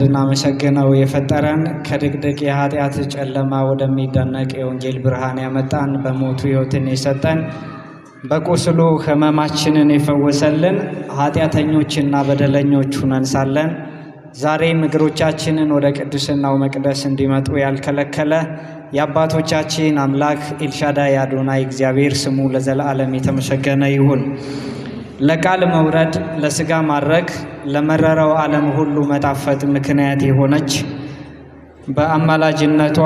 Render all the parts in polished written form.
እናመሰግነው የፈጠረን ከድቅድቅ የኃጢአት ጨለማ ወደሚደነቅ የወንጌል ብርሃን ያመጣን በሞቱ ሕይወትን የሰጠን በቁስሉ ሕመማችንን የፈወሰልን ኃጢአተኞችና በደለኞች ሆነን ሳለን ዛሬም እግሮቻችንን ወደ ቅድስናው መቅደስ እንዲመጡ ያልከለከለ የአባቶቻችን አምላክ ኤልሻዳይ አዶናይ እግዚአብሔር ስሙ ለዘላለም የተመሰገነ ይሁን። ለቃል መውረድ ለሥጋ ማድረግ ለመረረው ዓለም ሁሉ መጣፈጥ ምክንያት የሆነች በአማላጅነቷ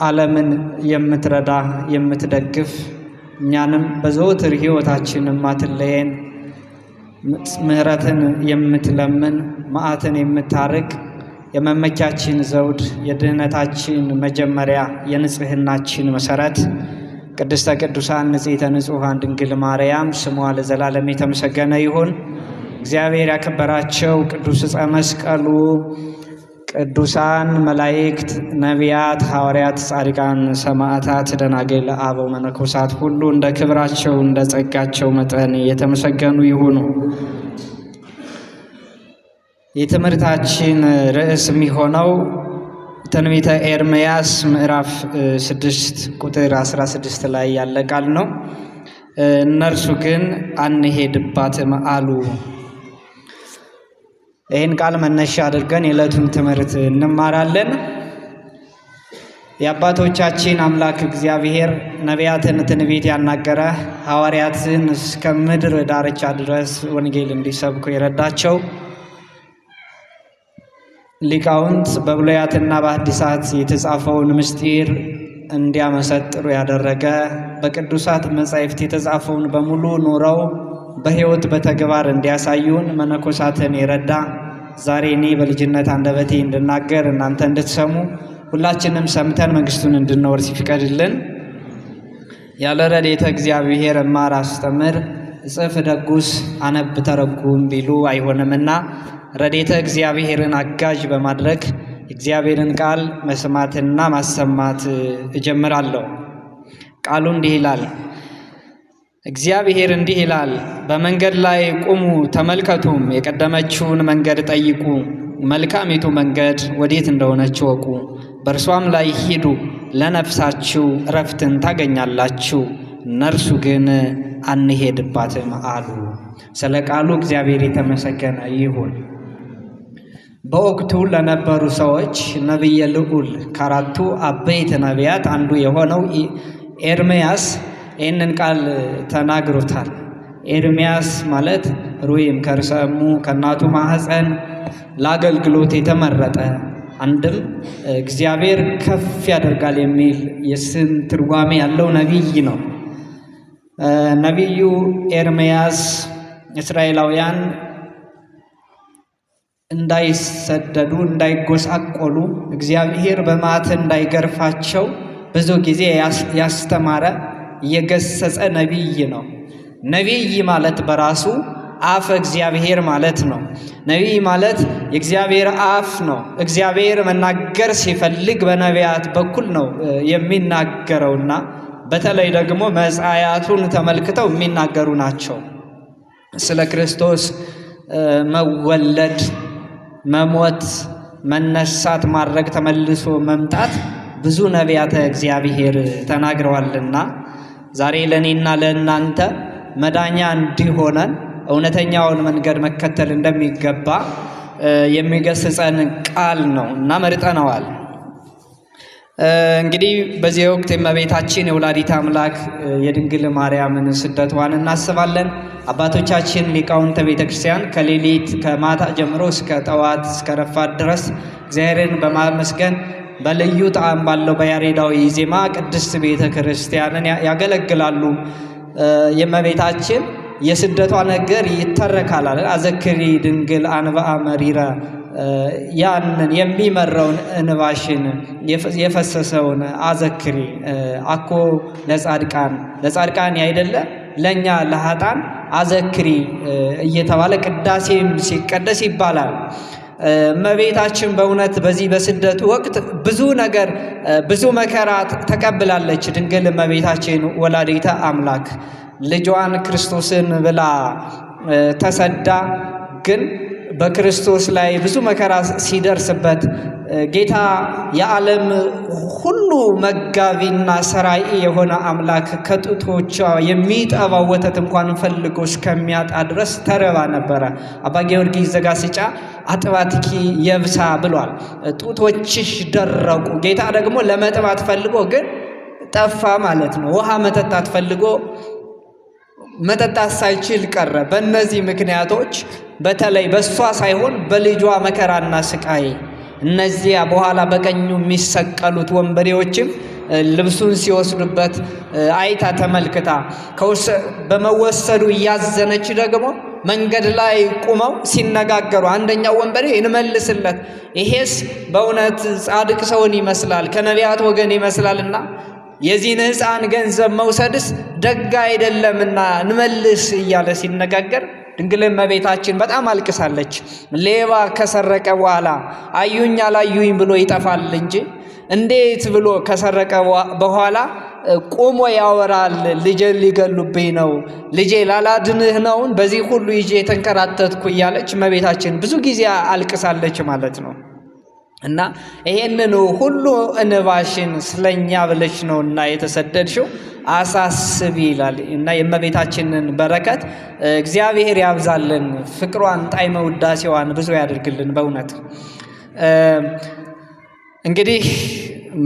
ዓለምን የምትረዳ የምትደግፍ እኛንም በዘወትር ሕይወታችን ማትለየን ምሕረትን የምትለምን መዓትን የምታርቅ የመመኪያችን ዘውድ የድህነታችን መጀመሪያ የንጽህናችን መሠረት ቅድስተ ቅዱሳን ንጽሕተ ንጹሐን ድንግል ማርያም ስሟ ለዘላለም የተመሰገነ ይሁን። እግዚአብሔር ያከበራቸው ቅዱስ ዕፀ መስቀሉ ቅዱሳን መላእክት፣ ነቢያት፣ ሐዋርያት፣ ጻድቃን፣ ሰማዕታት፣ ደናግል፣ አበው መነኮሳት ሁሉ እንደ ክብራቸው እንደ ጸጋቸው መጠን የተመሰገኑ ይሁኑ። የትምህርታችን ርዕስ የሚሆነው ትንቢተ ኤርምያስ ምዕራፍ 6 ቁጥር 16 ላይ ያለ ቃል ነው። እነርሱ ግን አንሄድባትም አሉ። ይህን ቃል መነሻ አድርገን የዕለቱን ትምህርት እንማራለን። የአባቶቻችን አምላክ እግዚአብሔር ነቢያትን ትንቢት ያናገረ ሐዋርያትን እስከ ምድር ዳርቻ ድረስ ወንጌል እንዲሰብኩ የረዳቸው ሊቃውንት በብሉያትና በሐዲሳት የተጻፈውን ምስጢር እንዲያመሰጥሩ ያደረገ በቅዱሳት መጻሕፍት የተጻፈውን በሙሉ ኖረው በሕይወት በተግባር እንዲያሳዩን መነኮሳትን የረዳ ዛሬ እኔ በልጅነት አንደበቴ እንድናገር እናንተ እንድትሰሙ ሁላችንም ሰምተን መንግሥቱን እንድንወርስ ይፍቀድልን። ያለ ረድኤተ እግዚአብሔር እማር አስተምር እጽፍ ደጉስ አነብ ተረጉም ቢሉ አይሆንምና ረድኤተ እግዚአብሔርን አጋዥ በማድረግ እግዚአብሔርን ቃል መስማትና ማሰማት እጀምራለሁ። ቃሉ እንዲህ ይላል። እግዚአብሔር እንዲህ ይላል፣ በመንገድ ላይ ቁሙ ተመልከቱም፣ የቀደመችውን መንገድ ጠይቁ፣ መልካሚቱ መንገድ ወዴት እንደሆነች ወቁ፣ በእርሷም ላይ ሂዱ፣ ለነፍሳችሁ እረፍትን ታገኛላችሁ። እነርሱ ግን አንሄድባትም አሉ። ስለ ቃሉ እግዚአብሔር የተመሰገነ ይሁን። በወቅቱ ለነበሩ ሰዎች ነቢየ ልዑል ከአራቱ አበይት ነቢያት አንዱ የሆነው ኤርምያስ ይህንን ቃል ተናግሮታል። ኤርምያስ ማለት ሩይም ከርሰ እሙ ከእናቱ ማኅፀን ለአገልግሎት የተመረጠ አንድም እግዚአብሔር ከፍ ያደርጋል የሚል የስም ትርጓሜ ያለው ነቢይ ነው። ነቢዩ ኤርምያስ እስራኤላውያን እንዳይሰደዱ እንዳይጎሳቆሉ እግዚአብሔር በመዓት እንዳይገርፋቸው ብዙ ጊዜ ያስተማረ የገሰጸ ነቢይ ነው። ነቢይ ማለት በራሱ አፈ እግዚአብሔር ማለት ነው። ነቢይ ማለት የእግዚአብሔር አፍ ነው። እግዚአብሔር መናገር ሲፈልግ በነቢያት በኩል ነው የሚናገረውና በተለይ ደግሞ መጻያቱን ተመልክተው የሚናገሩ ናቸው። ስለ ክርስቶስ መወለድ፣ መሞት፣ መነሳት፣ ማድረግ፣ ተመልሶ መምጣት ብዙ ነቢያተ እግዚአብሔር ተናግረዋልና ዛሬ ለእኔና ለእናንተ መዳኛ እንዲሆነን እውነተኛውን መንገድ መከተል እንደሚገባ የሚገስጸን ቃል ነው እና መርጠነዋል። እንግዲህ በዚህ ወቅት የእመቤታችን የወላዲተ አምላክ የድንግል ማርያምን ስደቷን እናስባለን። አባቶቻችን ሊቃውንተ ቤተ ክርስቲያን ከሌሊት ከማታ ጀምሮ እስከ ጠዋት እስከ ረፋት ድረስ እግዚአብሔርን በማመስገን በልዩ ጣዕም ባለው በያሬዳዊ ዜማ ቅድስት ቤተ ክርስቲያንን ያገለግላሉ። የእመቤታችን የስደቷ ነገር ይተረካል። አዘክሪ ድንግል አንብአ መሪረ፣ ያንን የሚመረውን እንባሽን የፈሰሰውን አዘክሪ አኮ ለጻድቃን ያይደለ ለእኛ ለኃጥአን አዘክሪ እየተባለ ቅዳሴም ሲቀደስ ይባላል። እመቤታችን በእውነት በዚህ በስደቱ ወቅት ብዙ ነገር ብዙ መከራ ተቀብላለች። ድንግል እመቤታችን ወላዲተ አምላክ ልጇን ክርስቶስን ብላ ተሰዳ ግን በክርስቶስ ላይ ብዙ መከራ ሲደርስበት ጌታ የዓለም ሁሉ መጋቢና ሰራይ የሆነ አምላክ ከጡቶቿ የሚጠባው ወተት እንኳን ፈልጎ እስከሚያጣ ድረስ ተርባ ነበረ። አባ ጊዮርጊስ ዘጋስጫ አጥባትኪ የብሳ ብሏል። ጡቶችሽ ደረቁ። ጌታ ደግሞ ለመጥባት ፈልጎ ግን ጠፋ ማለት ነው። ውሃ መጠጣት ፈልጎ መጠጣት ሳይችል ቀረ። በእነዚህ ምክንያቶች በተለይ በሷ ሳይሆን በልጇ መከራና ስቃይ እነዚያ በኋላ በቀኙ የሚሰቀሉት ወንበዴዎችም ልብሱን ሲወስዱበት አይታ ተመልክታ በመወሰዱ እያዘነች ደግሞ መንገድ ላይ ቁመው ሲነጋገሩ አንደኛው ወንበዴ እንመልስለት፣ ይሄስ በእውነት ጻድቅ ሰውን ይመስላል ከነቢያት ወገን ይመስላልና የዚህን ሕፃን ገንዘብ መውሰድስ ደግ አይደለምና እንመልስ እያለ ሲነጋገር ድንግል እመቤታችን በጣም አልቅሳለች። ሌባ ከሰረቀ በኋላ አዩኝ አላዩኝ ብሎ ይጠፋል እንጂ እንዴት ብሎ ከሰረቀ በኋላ ቆሞ ያወራል? ልጄን ሊገሉብኝ ነው፣ ልጄ ላላድንህ ነውን በዚህ ሁሉ ይዤ የተንከራተትኩ እያለች እመቤታችን ብዙ ጊዜ አልቅሳለች ማለት ነው። እና ይሄንን ሁሉ እንባሽን ስለኛ ብለሽ ነውና የተሰደድሽው አሳስቢ ይላል። እና የእመቤታችንን በረከት እግዚአብሔር ያብዛልን፣ ፍቅሯን ጣዕመ ውዳሴዋን ብዙ ያድርግልን። በእውነት እንግዲህ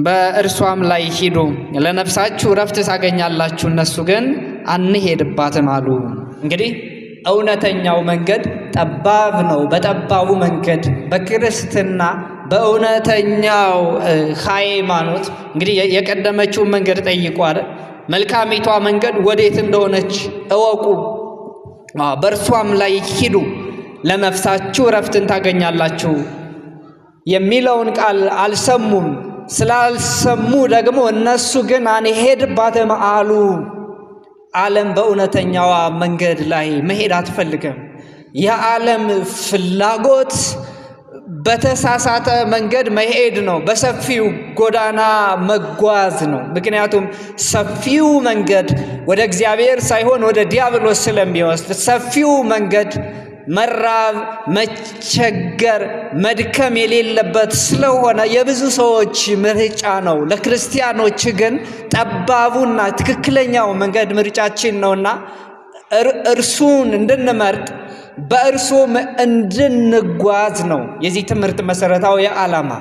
በእርሷም ላይ ሂዱ ለነፍሳችሁ ረፍት ታገኛላችሁ፣ እነሱ ግን አንሄድባትም አሉ። እንግዲህ እውነተኛው መንገድ ጠባብ ነው። በጠባቡ መንገድ በክርስትና በእውነተኛው ሃይማኖት እንግዲህ የቀደመችውን መንገድ ጠይቁ አይደል? መልካሚቷ መንገድ ወዴት እንደሆነች እወቁ፣ በእርሷም ላይ ሂዱ ለነፍሳችሁ ረፍትን ታገኛላችሁ የሚለውን ቃል አልሰሙም። ስላልሰሙ ደግሞ እነሱ ግን አንሄድባትም አሉ። ዓለም በእውነተኛዋ መንገድ ላይ መሄድ አትፈልግም። የዓለም ፍላጎት በተሳሳተ መንገድ መሄድ ነው፣ በሰፊው ጎዳና መጓዝ ነው። ምክንያቱም ሰፊው መንገድ ወደ እግዚአብሔር ሳይሆን ወደ ዲያብሎስ ስለሚወስድ፣ ሰፊው መንገድ መራብ፣ መቸገር፣ መድከም የሌለበት ስለሆነ የብዙ ሰዎች ምርጫ ነው። ለክርስቲያኖች ግን ጠባቡና ትክክለኛው መንገድ ምርጫችን ነውና እርሱን እንድንመርጥ በእርሱም እንድንጓዝ ነው የዚህ ትምህርት መሰረታዊ ዓላማ።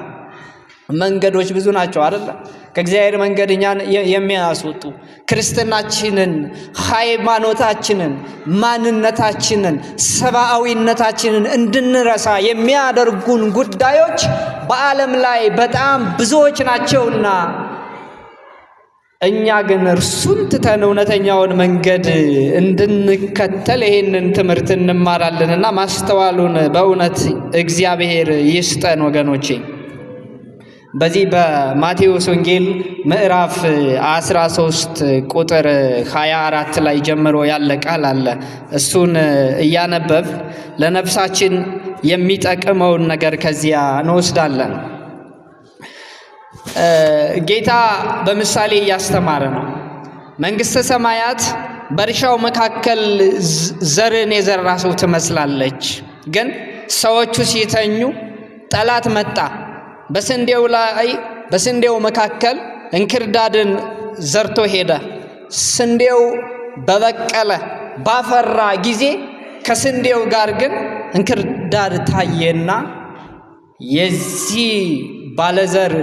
መንገዶች ብዙ ናቸው አይደል? ከእግዚአብሔር መንገድ እኛን የሚያስወጡ ክርስትናችንን፣ ሃይማኖታችንን፣ ማንነታችንን፣ ሰብአዊነታችንን እንድንረሳ የሚያደርጉን ጉዳዮች በዓለም ላይ በጣም ብዙዎች ናቸውና እኛ ግን እርሱን ትተን እውነተኛውን መንገድ እንድንከተል ይሄንን ትምህርት እንማራለንና ማስተዋሉን በእውነት እግዚአብሔር ይስጠን ወገኖቼ። በዚህ በማቴዎስ ወንጌል ምዕራፍ 13 ቁጥር 24 ላይ ጀምሮ ያለ ቃል አለ። እሱን እያነበብ ለነፍሳችን የሚጠቅመውን ነገር ከዚያ እንወስዳለን። ጌታ በምሳሌ እያስተማረ ነው። መንግሥተ ሰማያት በእርሻው መካከል ዘርን የዘራ ሰው ትመስላለች። ግን ሰዎቹ ሲተኙ ጠላት መጣ፣ በስንዴው መካከል እንክርዳድን ዘርቶ ሄደ። ስንዴው በበቀለ ባፈራ ጊዜ ከስንዴው ጋር ግን እንክርዳድ ታየና የዚህ ባለዘር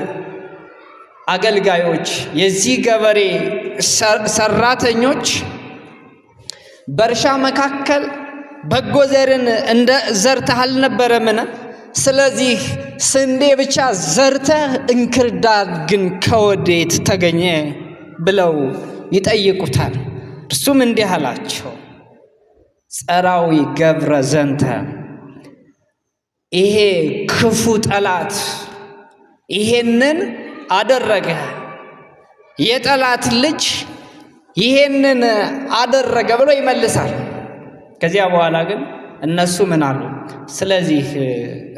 አገልጋዮች፣ የዚህ ገበሬ ሰራተኞች በእርሻ መካከል በጎ ዘርን እንደ ዘርተህ አልነበረምን? ስለዚህ ስንዴ ብቻ ዘርተህ እንክርዳድ ግን ከወዴት ተገኘ ብለው ይጠይቁታል። እርሱም እንዲህ አላቸው፣ ጸራዊ ገብረ ዘንተ፣ ይሄ ክፉ ጠላት ይሄንን አደረገ። የጠላት ልጅ ይሄንን አደረገ ብሎ ይመልሳል። ከዚያ በኋላ ግን እነሱ ምን አሉ? ስለዚህ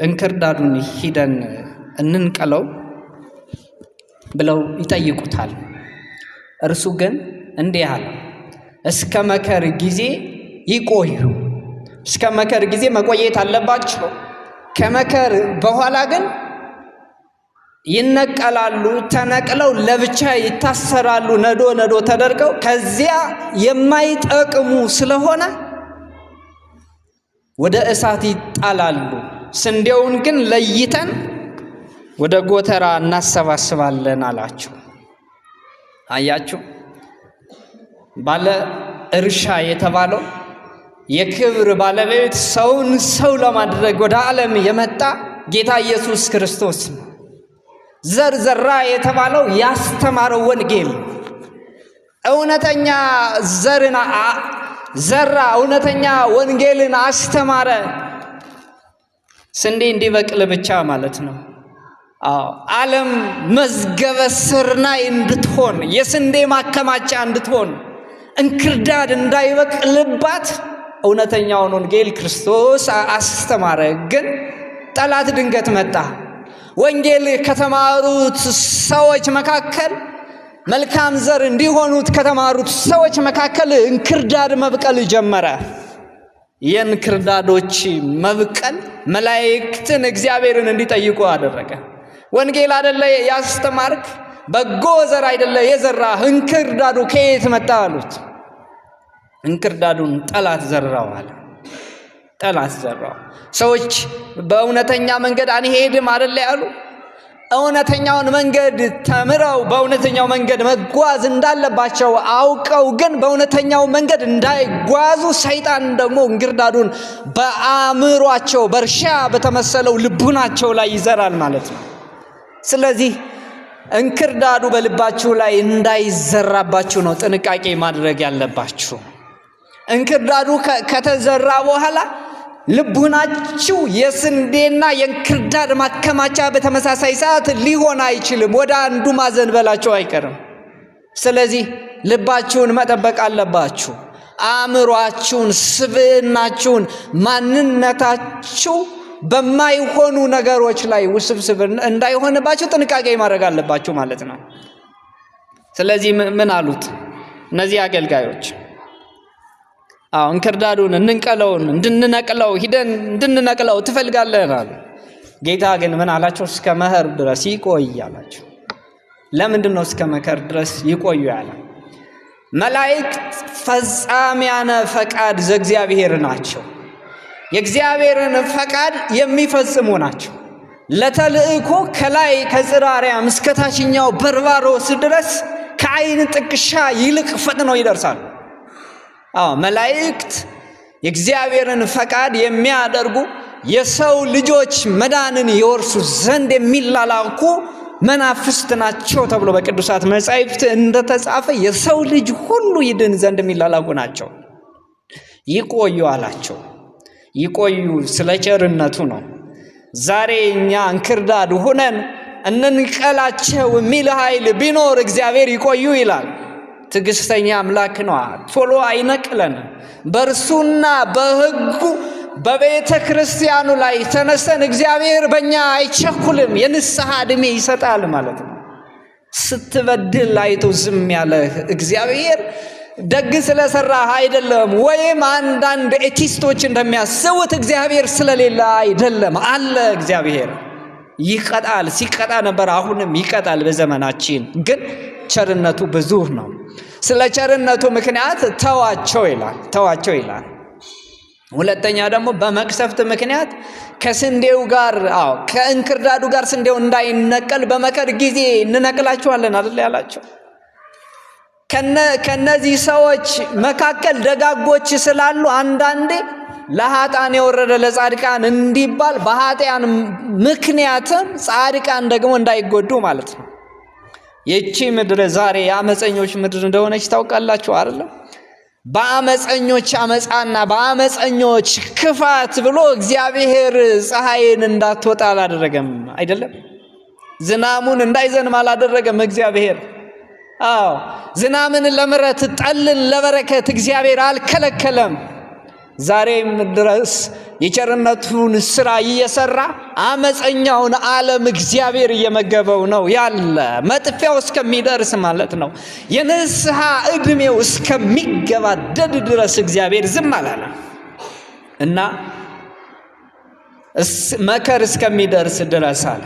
እንክርዳዱን ሂደን እንንቀለው ብለው ይጠይቁታል። እርሱ ግን እንዲህ አለ፣ እስከ መከር ጊዜ ይቆዩ፣ እስከ መከር ጊዜ መቆየት አለባቸው። ከመከር በኋላ ግን ይነቀላሉ። ተነቅለው ለብቻ ይታሰራሉ፣ ነዶ ተደርገው። ከዚያ የማይጠቅሙ ስለሆነ ወደ እሳት ይጣላሉ። ስንዴውን ግን ለይተን ወደ ጎተራ እናሰባስባለን አላቸው። አያችሁ፣ ባለ እርሻ የተባለው የክብር ባለቤት ሰውን ሰው ለማድረግ ወደ ዓለም የመጣ ጌታ ኢየሱስ ክርስቶስ ነው። ዘራ የተባለው ያስተማረው ወንጌል እውነተኛ ዘርን ዘራ፣ እውነተኛ ወንጌልን አስተማረ። ስንዴ እንዲበቅል ብቻ ማለት ነው። ዓለም መዝገበ ስርናይ እንድትሆን፣ የስንዴ ማከማቻ እንድትሆን፣ እንክርዳድ እንዳይበቅልባት እውነተኛውን ወንጌል ክርስቶስ አስተማረ። ግን ጠላት ድንገት መጣ። ወንጌል ከተማሩት ሰዎች መካከል መልካም ዘር እንዲሆኑት ከተማሩት ሰዎች መካከል እንክርዳድ መብቀል ጀመረ። የእንክርዳዶች መብቀል መላእክትን እግዚአብሔርን እንዲጠይቁ አደረገ። ወንጌል አይደለ ያስተማርክ? በጎ ዘር አይደለ የዘራህ? እንክርዳዱ ከየት መጣ አሉት። እንክርዳዱን ጠላት ዘራው አለ። ጠላት ዘራው። ሰዎች በእውነተኛ መንገድ አንሄድም አይደለ ያሉ? እውነተኛውን መንገድ ተምረው በእውነተኛው መንገድ መጓዝ እንዳለባቸው አውቀው ግን በእውነተኛው መንገድ እንዳይጓዙ ሰይጣን ደግሞ እንክርዳዱን በአእምሯቸው በእርሻ በተመሰለው ልቡናቸው ላይ ይዘራል ማለት ነው። ስለዚህ እንክርዳዱ በልባችሁ ላይ እንዳይዘራባችሁ ነው ጥንቃቄ ማድረግ ያለባችሁ። እንክርዳዱ ከተዘራ በኋላ ልቡናችሁ የስንዴና የእንክርዳድ ማከማቻ በተመሳሳይ ሰዓት ሊሆን አይችልም። ወደ አንዱ ማዘንበላችሁ አይቀርም። ስለዚህ ልባችሁን መጠበቅ አለባችሁ። አእምሯችሁን፣ ስብዕናችሁን፣ ማንነታችሁ በማይሆኑ ነገሮች ላይ ውስብስብ እንዳይሆንባችሁ ጥንቃቄ ማድረግ አለባችሁ ማለት ነው። ስለዚህ ምን አሉት እነዚህ አገልጋዮች? እንክርዳዱን እንድንነቅለው ሂደን እንድንነቅለው ትፈልጋለህ አሉ። ጌታ ግን ምን አላቸው? እስከ መኸር ድረስ ይቆይ አላቸው። ለምንድን ነው እስከ መከር ድረስ ይቆዩ ያለ? መላእክት ፈጻሚያነ ፈቃድ ዘእግዚአብሔር ናቸው። የእግዚአብሔርን ፈቃድ የሚፈጽሙ ናቸው። ለተልእኮ ከላይ ከጽርሐ አርያም እስከ ታችኛው በርባሮስ ድረስ ከዓይን ጥቅሻ ይልቅ ፈጥነው ይደርሳሉ። መላእክት የእግዚአብሔርን ፈቃድ የሚያደርጉ የሰው ልጆች መዳንን ይወርሱ ዘንድ የሚላላኩ መናፍስት ናቸው ተብሎ በቅዱሳት መጻሕፍት እንደተጻፈ የሰው ልጅ ሁሉ ይድን ዘንድ የሚላላኩ ናቸው። ይቆዩ አላቸው። ይቆዩ ስለ ቸርነቱ ነው። ዛሬ እኛ እንክርዳድ ሆነን እንንቀላቸው የሚል ኃይል ቢኖር እግዚአብሔር ይቆዩ ይላል። ትዕግስተኛ አምላክ ነው። ቶሎ አይነቅለንም። በእርሱና በሕጉ በቤተ ክርስቲያኑ ላይ ተነስተን እግዚአብሔር በእኛ አይቸኩልም፣ የንስሐ ዕድሜ ይሰጣል ማለት ነው። ስትበድል አይቶ ዝም ያለህ እግዚአብሔር ደግ ስለሰራህ አይደለም፣ ወይም አንዳንድ ኤቲስቶች እንደሚያስቡት እግዚአብሔር ስለሌለ አይደለም። አለ እግዚአብሔር ይቀጣል። ሲቀጣ ነበር፣ አሁንም ይቀጣል። በዘመናችን ግን ቸርነቱ ብዙ ነው። ስለ ቸርነቱ ምክንያት ተዋቸው ይላል። ሁለተኛ ደግሞ በመቅሰፍት ምክንያት ከስንዴው ጋር ከእንክርዳዱ ጋር ስንዴው እንዳይነቀል በመከር ጊዜ እንነቅላቸዋለን አይደል ያላቸው። ከነዚህ ሰዎች መካከል ደጋጎች ስላሉ አንዳንዴ ለኃጥአን የወረደ ለጻድቃን እንዲባል በኃጥአን ምክንያትም ጻድቃን ደግሞ እንዳይጎዱ ማለት ነው። ይቺ ምድር ዛሬ የአመፀኞች ምድር እንደሆነች ታውቃላችሁ አይደለም? በአመፀኞች አመፃና በአመፀኞች ክፋት ብሎ እግዚአብሔር ፀሐይን እንዳትወጣ አላደረገም አይደለም? ዝናሙን እንዳይዘንም አላደረገም እግዚአብሔር። ዝናምን ለምሕረት ጠልን ለበረከት እግዚአብሔር አልከለከለም። ዛሬም ድረስ የቸርነቱን ስራ እየሰራ አመፀኛውን ዓለም እግዚአብሔር እየመገበው ነው ያለ፣ መጥፊያው እስከሚደርስ ማለት ነው። የንስሐ ዕድሜው እስከሚገባደድ ድረስ እግዚአብሔር ዝም አላለም። እና መከር እስከሚደርስ ድረስ አለ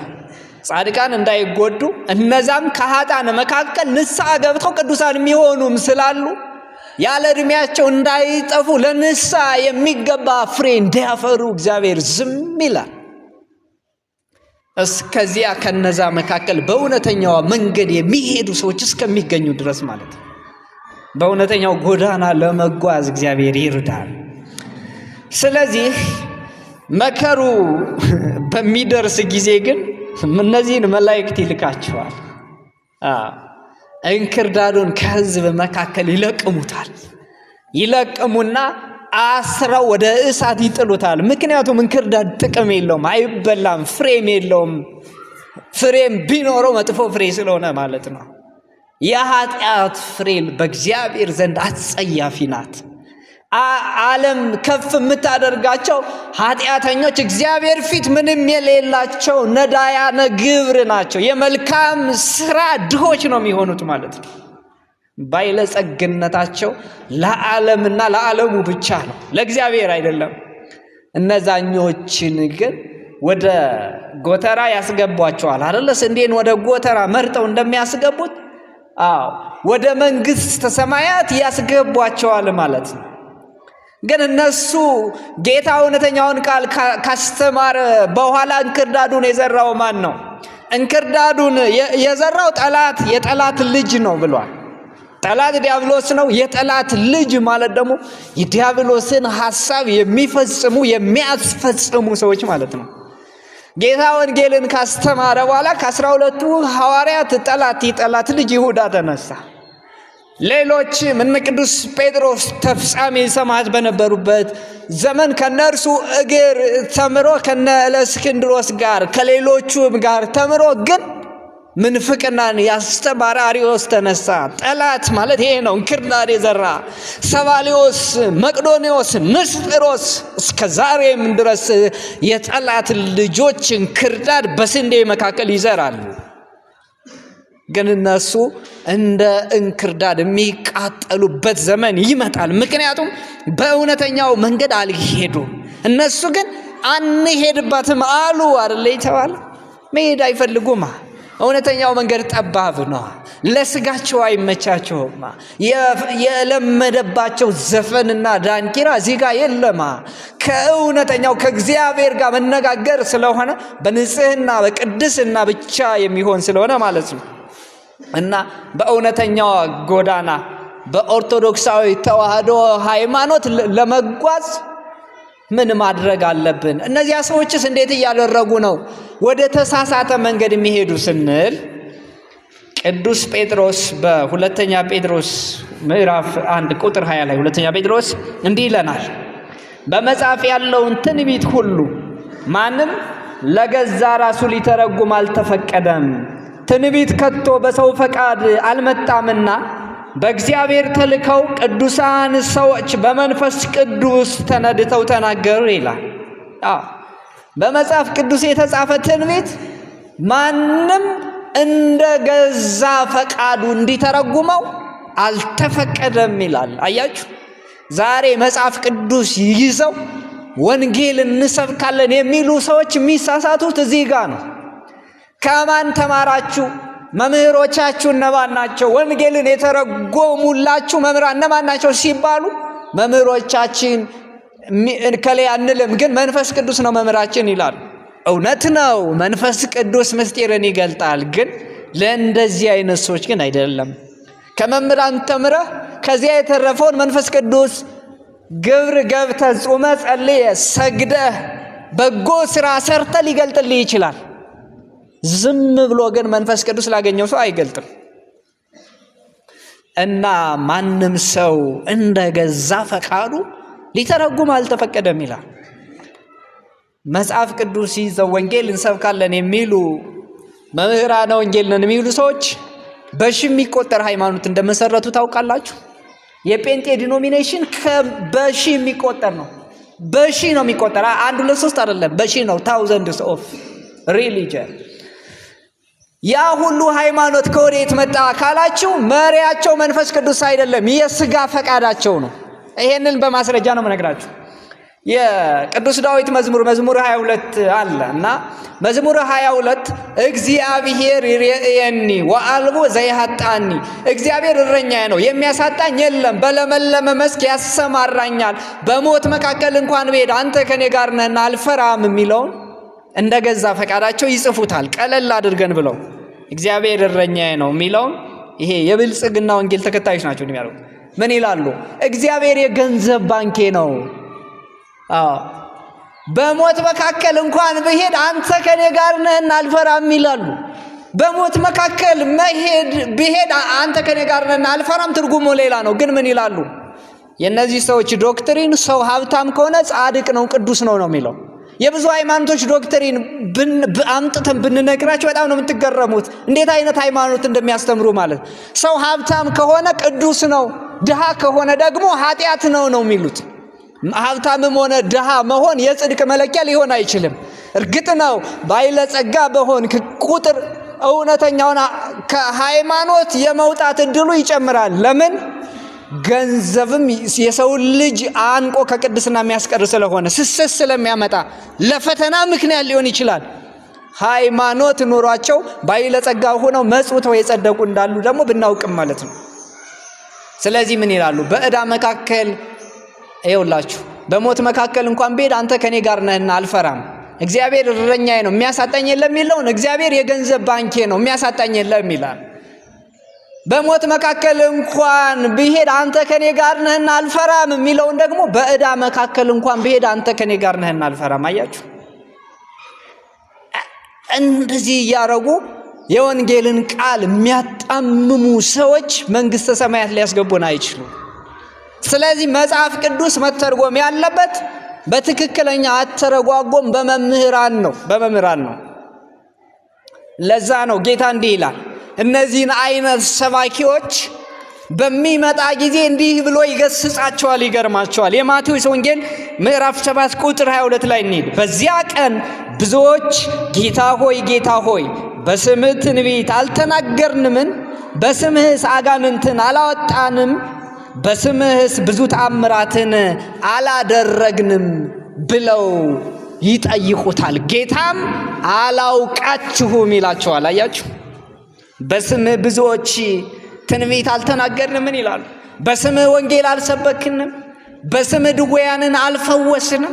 ጻድቃን እንዳይጎዱ እነዛም ከኃጥአን መካከል ንስሐ ገብተው ቅዱሳን የሚሆኑም ስላሉ ያለ ዕድሜያቸው እንዳይጠፉ ለንስሐ የሚገባ ፍሬ እንዲያፈሩ እግዚአብሔር ዝም ይላል። እስከዚያ ከነዛ መካከል በእውነተኛው መንገድ የሚሄዱ ሰዎች እስከሚገኙ ድረስ ማለት ነው። በእውነተኛው ጎዳና ለመጓዝ እግዚአብሔር ይርዳል። ስለዚህ መከሩ በሚደርስ ጊዜ ግን እነዚህን መላእክት ይልካቸዋል። እንክርዳዱን ከሕዝብ መካከል ይለቅሙታል። ይለቅሙና አስረው ወደ እሳት ይጥሉታል። ምክንያቱም እንክርዳድ ጥቅም የለውም፣ አይበላም፣ ፍሬም የለውም። ፍሬም ቢኖረው መጥፎ ፍሬ ስለሆነ ማለት ነው። የኃጢአት ፍሬ በእግዚአብሔር ዘንድ አጸያፊ ናት። ዓለም ከፍ የምታደርጋቸው ኃጢአተኞች እግዚአብሔር ፊት ምንም የሌላቸው ነዳያነ ግብር ናቸው። የመልካም ስራ ድሆች ነው የሚሆኑት ማለት ነው። ባለጸግነታቸው ለዓለምና ለዓለሙ ብቻ ነው፣ ለእግዚአብሔር አይደለም። እነዛኞችን ግን ወደ ጎተራ ያስገቧቸዋል አይደል? ስንዴን ወደ ጎተራ መርጠው እንደሚያስገቡት ወደ መንግሥተ ሰማያት ያስገቧቸዋል ማለት ነው። ግን እነሱ ጌታ እውነተኛውን ቃል ካስተማረ በኋላ እንክርዳዱን የዘራው ማን ነው? እንክርዳዱን የዘራው ጠላት፣ የጠላት ልጅ ነው ብሏል። ጠላት ዲያብሎስ ነው። የጠላት ልጅ ማለት ደግሞ የዲያብሎስን ሐሳብ የሚፈጽሙ የሚያስፈጽሙ ሰዎች ማለት ነው። ጌታ ወንጌልን ካስተማረ በኋላ ከ12ቱ ሐዋርያት የጠላት ልጅ ይሁዳ ተነሳ። ሌሎችም እነ ቅዱስ ጴጥሮስ ተፍጻሜ ሰማዕት በነበሩበት ዘመን ከነርሱ እግር ተምሮ ከነ እለእስክንድሮስ ጋር ከሌሎቹም ጋር ተምሮ ግን ምንፍቅናን ያስተማረ አርዮስ ተነሳ። ጠላት ማለት ይሄ ነው። እንክርዳድ የዘራ ሰባሊዮስ፣ መቅዶኒዎስ፣ ንስጥሮስ እስከ ዛሬም ድረስ የጠላት ልጆች እንክርዳድ በስንዴ መካከል ይዘራሉ። ግን እነሱ እንደ እንክርዳድ የሚቃጠሉበት ዘመን ይመጣል። ምክንያቱም በእውነተኛው መንገድ አልሄዱም። እነሱ ግን አንሄድባትም አሉ አይደል የተባለ። መሄድ አይፈልጉማ። እውነተኛው መንገድ ጠባብ ነው። ለስጋቸው አይመቻቸውማ። የለመደባቸው ዘፈንና ዳንኪራ እዚህ ጋር የለማ። ከእውነተኛው ከእግዚአብሔር ጋር መነጋገር ስለሆነ በንጽህና በቅድስና ብቻ የሚሆን ስለሆነ ማለት ነው። እና በእውነተኛው ጎዳና በኦርቶዶክሳዊ ተዋህዶ ሃይማኖት ለመጓዝ ምን ማድረግ አለብን? እነዚያ ሰዎችስ እንዴት እያደረጉ ነው ወደ ተሳሳተ መንገድ የሚሄዱ ስንል ቅዱስ ጴጥሮስ በሁለተኛ ጴጥሮስ ምዕራፍ 1 ቁጥር 20 ላይ ሁለተኛ ጴጥሮስ እንዲህ ይለናል። በመጽሐፍ ያለውን ትንቢት ሁሉ ማንም ለገዛ ራሱ ሊተረጉም አልተፈቀደም። ትንቢት ከቶ በሰው ፈቃድ አልመጣምና በእግዚአብሔር ተልከው ቅዱሳን ሰዎች በመንፈስ ቅዱስ ተነድተው ተናገሩ ይላል። በመጽሐፍ ቅዱስ የተጻፈ ትንቢት ማንም እንደ ገዛ ፈቃዱ እንዲተረጉመው አልተፈቀደም ይላል። አያችሁ፣ ዛሬ መጽሐፍ ቅዱስ ይዘው ወንጌል እንሰብካለን የሚሉ ሰዎች የሚሳሳቱት እዚህ ጋር ነው። ከማን ተማራችሁ? መምህሮቻችሁ እነማን ናቸው? ወንጌልን የተረጎሙላችሁ መምህራን እነማን ናቸው ሲባሉ መምህሮቻችን ከላይ አንልም፣ ግን መንፈስ ቅዱስ ነው መምህራችን ይላሉ። እውነት ነው፣ መንፈስ ቅዱስ ምስጢርን ይገልጣል። ግን ለእንደዚህ አይነት ሰዎች ግን አይደለም። ከመምህራን ተምረህ ከዚያ የተረፈውን መንፈስ ቅዱስ ግብር ገብተህ ጾመህ ጸልየህ ሰግደህ በጎ ስራ ሰርተህ ሊገልጥልህ ይችላል። ዝም ብሎ ግን መንፈስ ቅዱስ ላገኘው ሰው አይገልጥም። እና ማንም ሰው እንደ ገዛ ፈቃዱ ሊተረጉም አልተፈቀደም ይላል። መጽሐፍ ቅዱስ ይዘው ወንጌል እንሰብካለን የሚሉ መምህራነ ወንጌል ነን የሚሉ ሰዎች በሺ የሚቆጠር ሃይማኖት እንደመሰረቱ ታውቃላችሁ። የጴንጤ ዲኖሚኔሽን በሺ የሚቆጠር ነው። በሺ ነው የሚቆጠር። 1 2 3 አይደለም፣ በሺ ነው። ታውዘንድስ ኦፍ ሪሊጅን። ያ ሁሉ ሃይማኖት ከወዴት መጣ ካላችሁ መሪያቸው መንፈስ ቅዱስ አይደለም፣ የስጋ ፈቃዳቸው ነው። ይሄንን በማስረጃ ነው የምነግራችሁ። የቅዱስ ዳዊት መዝሙር 22 አለ እና መዝሙር 22 እግዚአብሔር ይሬየኒ ወአልቦ ዘይሃጣኒ፣ እግዚአብሔር እረኛዬ ነው የሚያሳጣኝ የለም፣ በለመለመ መስክ ያሰማራኛል፣ በሞት መካከል እንኳን ብሄድ አንተ ከኔ ጋር ነህና አልፈራም የሚለውን እንደገዛ ፈቃዳቸው ይጽፉታል ቀለል አድርገን ብለው። እግዚአብሔር እረኛዬ ነው የሚለውን ይሄ የብልጽግና ወንጌል ተከታዮች ናቸው የሚያሉት። ምን ይላሉ? እግዚአብሔር የገንዘብ ባንኬ ነው፣ በሞት መካከል እንኳን ብሄድ አንተ ከኔ ጋር ነህና አልፈራም ይላሉ። በሞት መካከል ብሄድ አንተ ከኔ ጋር ነህና አልፈራም ትርጉሙ ሌላ ነው። ግን ምን ይላሉ? የነዚህ ሰዎች ዶክትሪን ሰው ሀብታም ከሆነ ጻድቅ ነው ቅዱስ ነው የሚለው። የብዙ ሃይማኖቶች ዶክትሪን አምጥተን ብንነግራችሁ በጣም ነው የምትገረሙት፣ እንዴት አይነት ሃይማኖት እንደሚያስተምሩ ማለት። ሰው ሀብታም ከሆነ ቅዱስ ነው፣ ድሃ ከሆነ ደግሞ ኃጢአት ነው የሚሉት። ሀብታምም ሆነ ድሃ መሆን የጽድቅ መለኪያ ሊሆን አይችልም። እርግጥ ነው ባለጸጋ በሆን ቁጥር እውነተኛውን ከሃይማኖት የመውጣት እድሉ ይጨምራል። ለምን? ገንዘብም የሰው ልጅ አንቆ ከቅድስና የሚያስቀር ስለሆነ ስስት ስለሚያመጣ ለፈተና ምክንያት ሊሆን ይችላል። ሃይማኖት ኑሯቸው ባለጸጋ ሆነው መጽውተው የጸደቁ እንዳሉ ደግሞ ብናውቅም ማለት ነው። ስለዚህ ምን ይላሉ? በዕዳ መካከል ይኸውላችሁ በሞት መካከል እንኳን ብሄድ አንተ ከኔ ጋር ነህና አልፈራም። እግዚአብሔር እረኛዬ ነው የሚያሳጣኝ የለም የሚለውን እግዚአብሔር የገንዘብ ባንኬ ነው የሚያሳጣኝ የለም ይላል። በሞት መካከል እንኳን ብሄድ አንተ ከኔ ጋር ነህና አልፈራም የሚለውን ደግሞ በዕዳ መካከል እንኳን ብሄድ አንተ ከኔ ጋር ነህና አልፈራም። አያችሁ፣ እንደዚህ እያረጉ የወንጌልን ቃል የሚያጣምሙ ሰዎች መንግስተ ሰማያት ሊያስገቡን አይችሉም። ስለዚህ መጽሐፍ ቅዱስ መተርጎም ያለበት በትክክለኛ አተረጓጎም በመምህራን ነው። ለዛ ነው ጌታ እንዲህ ይላል፣ እነዚህን አይነት ሰባኪዎች በሚመጣ ጊዜ እንዲህ ብሎ ይገስጻቸዋል። ይገርማቸዋል። የማቴዎስ ወንጌል ምዕራፍ 7 ቁጥር 22 ላይ እንሂድ። በዚያ ቀን ብዙዎች ጌታ ሆይ ጌታ ሆይ በስምህ ትንቢት አልተናገርንምን? በስምህስ አጋንንትን አላወጣንም? በስምህስ ብዙ ተአምራትን አላደረግንም? ብለው ይጠይቁታል። ጌታም አላውቃችሁም ይላቸዋል። አያችሁ፣ በስምህ ብዙዎች ትንቢት አልተናገርንምን ይላሉ። በስምህ ወንጌል አልሰበክንም? በስምህ ድውያንን አልፈወስንም?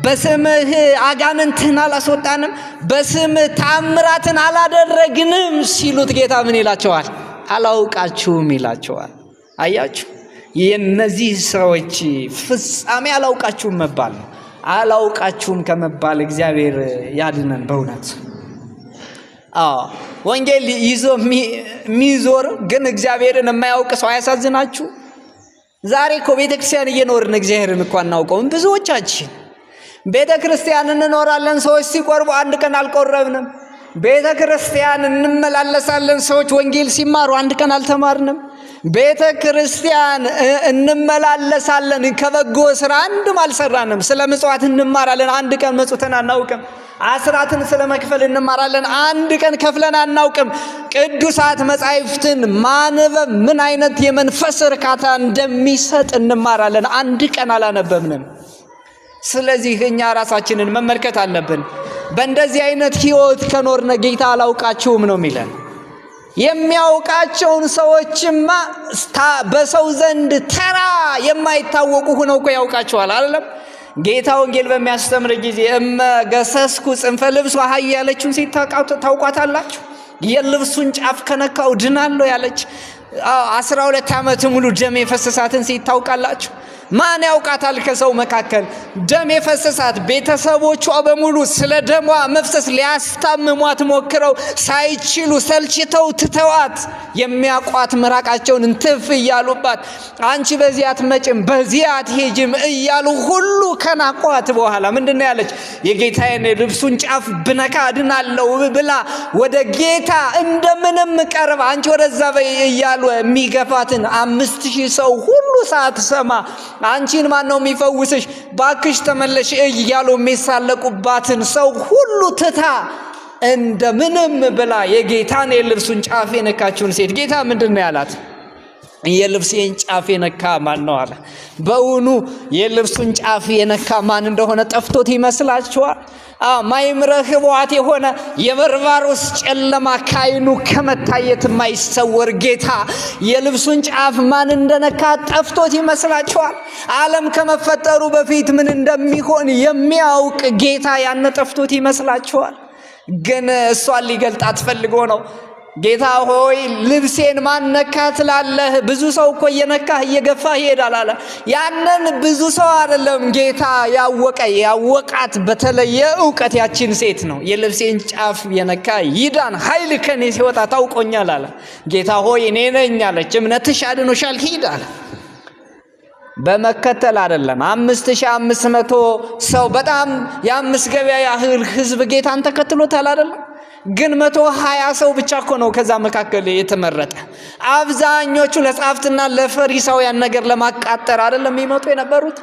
በስምህ አጋንንትን አላስወጣንም? በስምህ ተአምራትን አላደረግንም? ሲሉት ጌታ ምን ይላቸዋል? አላውቃችሁም ይላቸዋል። አያችሁ፣ የነዚህ ሰዎች ፍጻሜ አላውቃችሁም መባል ነው። አላውቃችሁም ከመባል እግዚአብሔር ያድነን በእውነት። ወንጌል ይዞ የሚዞር ግን እግዚአብሔርን የማያውቅ ሰው አያሳዝናችሁ? ዛሬ እኮ ቤተክርስቲያን እየኖርን እግዚአብሔርን እኮ አናውቀውም። ብዙዎቻችን ቤተክርስቲያን እንኖራለን፣ ሰዎች ሲቆርቡ አንድ ቀን አልቆረብንም። ቤተክርስቲያን እንመላለሳለን፣ ሰዎች ወንጌል ሲማሩ አንድ ቀን አልተማርንም። ቤተክርስቲያን እንመላለሳለን፣ ከበጎ ስራ አንድም አልሰራንም። ስለ ምጽዋት እንማራለን፣ አንድ ቀን መጽውተን አናውቅም። አስራትን ስለ መክፈል እንማራለን፣ አንድ ቀን ከፍለን አናውቅም። ቅዱሳት መጻሕፍትን ማንበብ ምን አይነት የመንፈስ እርካታ እንደሚሰጥ እንማራለን፣ አንድ ቀን አላነበብንም። ስለዚህ እኛ ራሳችንን መመልከት አለብን። በእንደዚህ አይነት ህይወት ከኖርነ ጌታ አላውቃችሁም ነው የሚለን። የሚያውቃቸውን ሰዎችማ በሰው ዘንድ ተራ የማይታወቁ ሆነው እኮ ያውቃቸዋል አይደለም? ጌታ ወንጌል በሚያስተምር ጊዜ ገሰስኩ ጽንፈ ልብሱ አህያ ያለችውን ሴት ታውቋታላችሁ? የልብሱን ጫፍ ከነካው ድናለሁ ያለች 12 ዓመት ሙሉ ደም የፈሰሳትን ሴት ታውቃላችሁ? ማን ያውቃታል? ከሰው መካከል ደም የፈሰሳት ቤተሰቦቿ በሙሉ ስለ ደሟ መፍሰስ ሊያስታምሟት ሞክረው ሳይችሉ ሰልችተው ትተዋት የሚያቋት ምራቃቸውን እንትፍ እያሉባት አንቺ በዚህ አትመጭም በዚህ አትሄጅም እያሉ ሁሉ ከናቋት በኋላ ምንድነው ያለች? የጌታዬን ልብሱን ጫፍ ብነካ እድናለሁ ብላ ወደ ጌታ እንደምንም ቀርባ አንቺ ወደዛ በይ እያሉ የሚገፋትን 5000 ሰው ሁሉ ሳትሰማ አንቺን ማን ነው የሚፈውስሽ? ባክሽ ተመለሽ እያሉ የሚሳለቁባትን ሰው ሁሉ ትታ እንደምንም ብላ የጌታን የልብሱን ጫፍ የነካችውን ሴት ጌታ ምንድነው ያላት? የልብሴን ጫፍ የነካ ማን ነው አለ። በእውኑ የልብሱን ጫፍ የነካ ማን እንደሆነ ጠፍቶት ይመስላችኋል? ማይምረ ህቡዓት የሆነ የበርባሮስ ጨለማ ከዓይኑ ከመታየት የማይሰወር ጌታ የልብሱን ጫፍ ማን እንደነካ ጠፍቶት ይመስላችኋል? ዓለም ከመፈጠሩ በፊት ምን እንደሚሆን የሚያውቅ ጌታ ያን ጠፍቶት ይመስላችኋል? ግን እሷን ሊገልጣት ፈልጎ ነው። ጌታ ሆይ ልብሴን ማን ነካ ትላለህ? ብዙ ሰው እኮ እየነካህ እየገፋህ ይሄዳል አለ። ያንን ብዙ ሰው አይደለም ጌታ ያወቃት በተለየ ዕውቀት ያችን ሴት ነው። የልብሴን ጫፍ የነካ ይዳን፣ ኃይል ከኔ ሲወጣ ታውቆኛል አለ። ጌታ ሆይ እኔ ነኝ አለች። እምነትሽ አድኖሻል ሂድ አለ። በመከተል አይደለም። 5500 ሰው በጣም የአምስት ገበያ ያህል ህዝብ ጌታን ተከትሎታል አይደለም። ግን 120 ሰው ብቻ እኮ ነው ከዛ መካከል የተመረጠ። አብዛኞቹ ለጻፍትና ለፈሪሳውያን ነገር ለማቃጠር አይደለም የሚመጡ የነበሩት።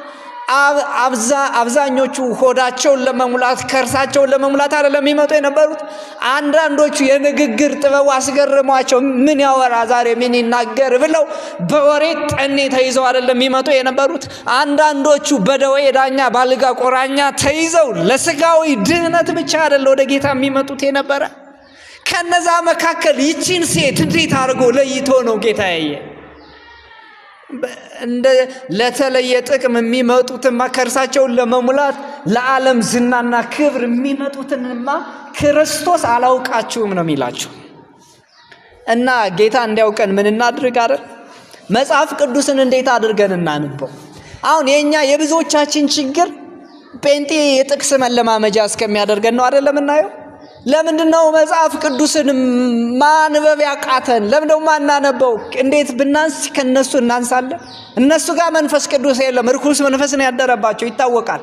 አብዛኞቹ ሆዳቸውን ለመሙላት ከርሳቸውን ለመሙላት አይደለም የሚመጡ የነበሩት። አንዳንዶቹ የንግግር ጥበብ አስገርሟቸው ምን ያወራ ዛሬ ምን ይናገር ብለው በወሬ ጠኔ ተይዘው አይደለም የሚመጡ የነበሩት። አንዳንዶቹ በደዌ ዳኛ ባልጋ ቆራኛ ተይዘው ለስጋዊ ድህነት ብቻ አይደለ ወደ ጌታ የሚመጡት የነበረ። ከነዛ መካከል ይቺን ሴት እንዴት አድርጎ ለይቶ ነው ጌታ ያየ? እንደ ለተለየ ጥቅም የሚመጡትማ ከርሳቸውን ለመሙላት ለዓለም ዝናና ክብር የሚመጡትንማ ክርስቶስ አላውቃችሁም ነው የሚላቸው። እና ጌታ እንዲያውቀን ምን እናድርግ አይደል? መጽሐፍ ቅዱስን እንዴት አድርገን እናንበው? አሁን የኛ የብዙዎቻችን ችግር ጴንጤ የጥቅስ መለማመጃ እስከሚያደርገን ነው አይደለም እናየው። ለምንድነው መጽሐፍ ቅዱስን ማንበብ ያቃተን? ለምንድነው ማናነበው? እንዴት ብናንስ ከነሱ እናንሳለን? እነሱ ጋር መንፈስ ቅዱስ የለም፣ ርኩስ መንፈስ ነው ያደረባቸው ይታወቃል።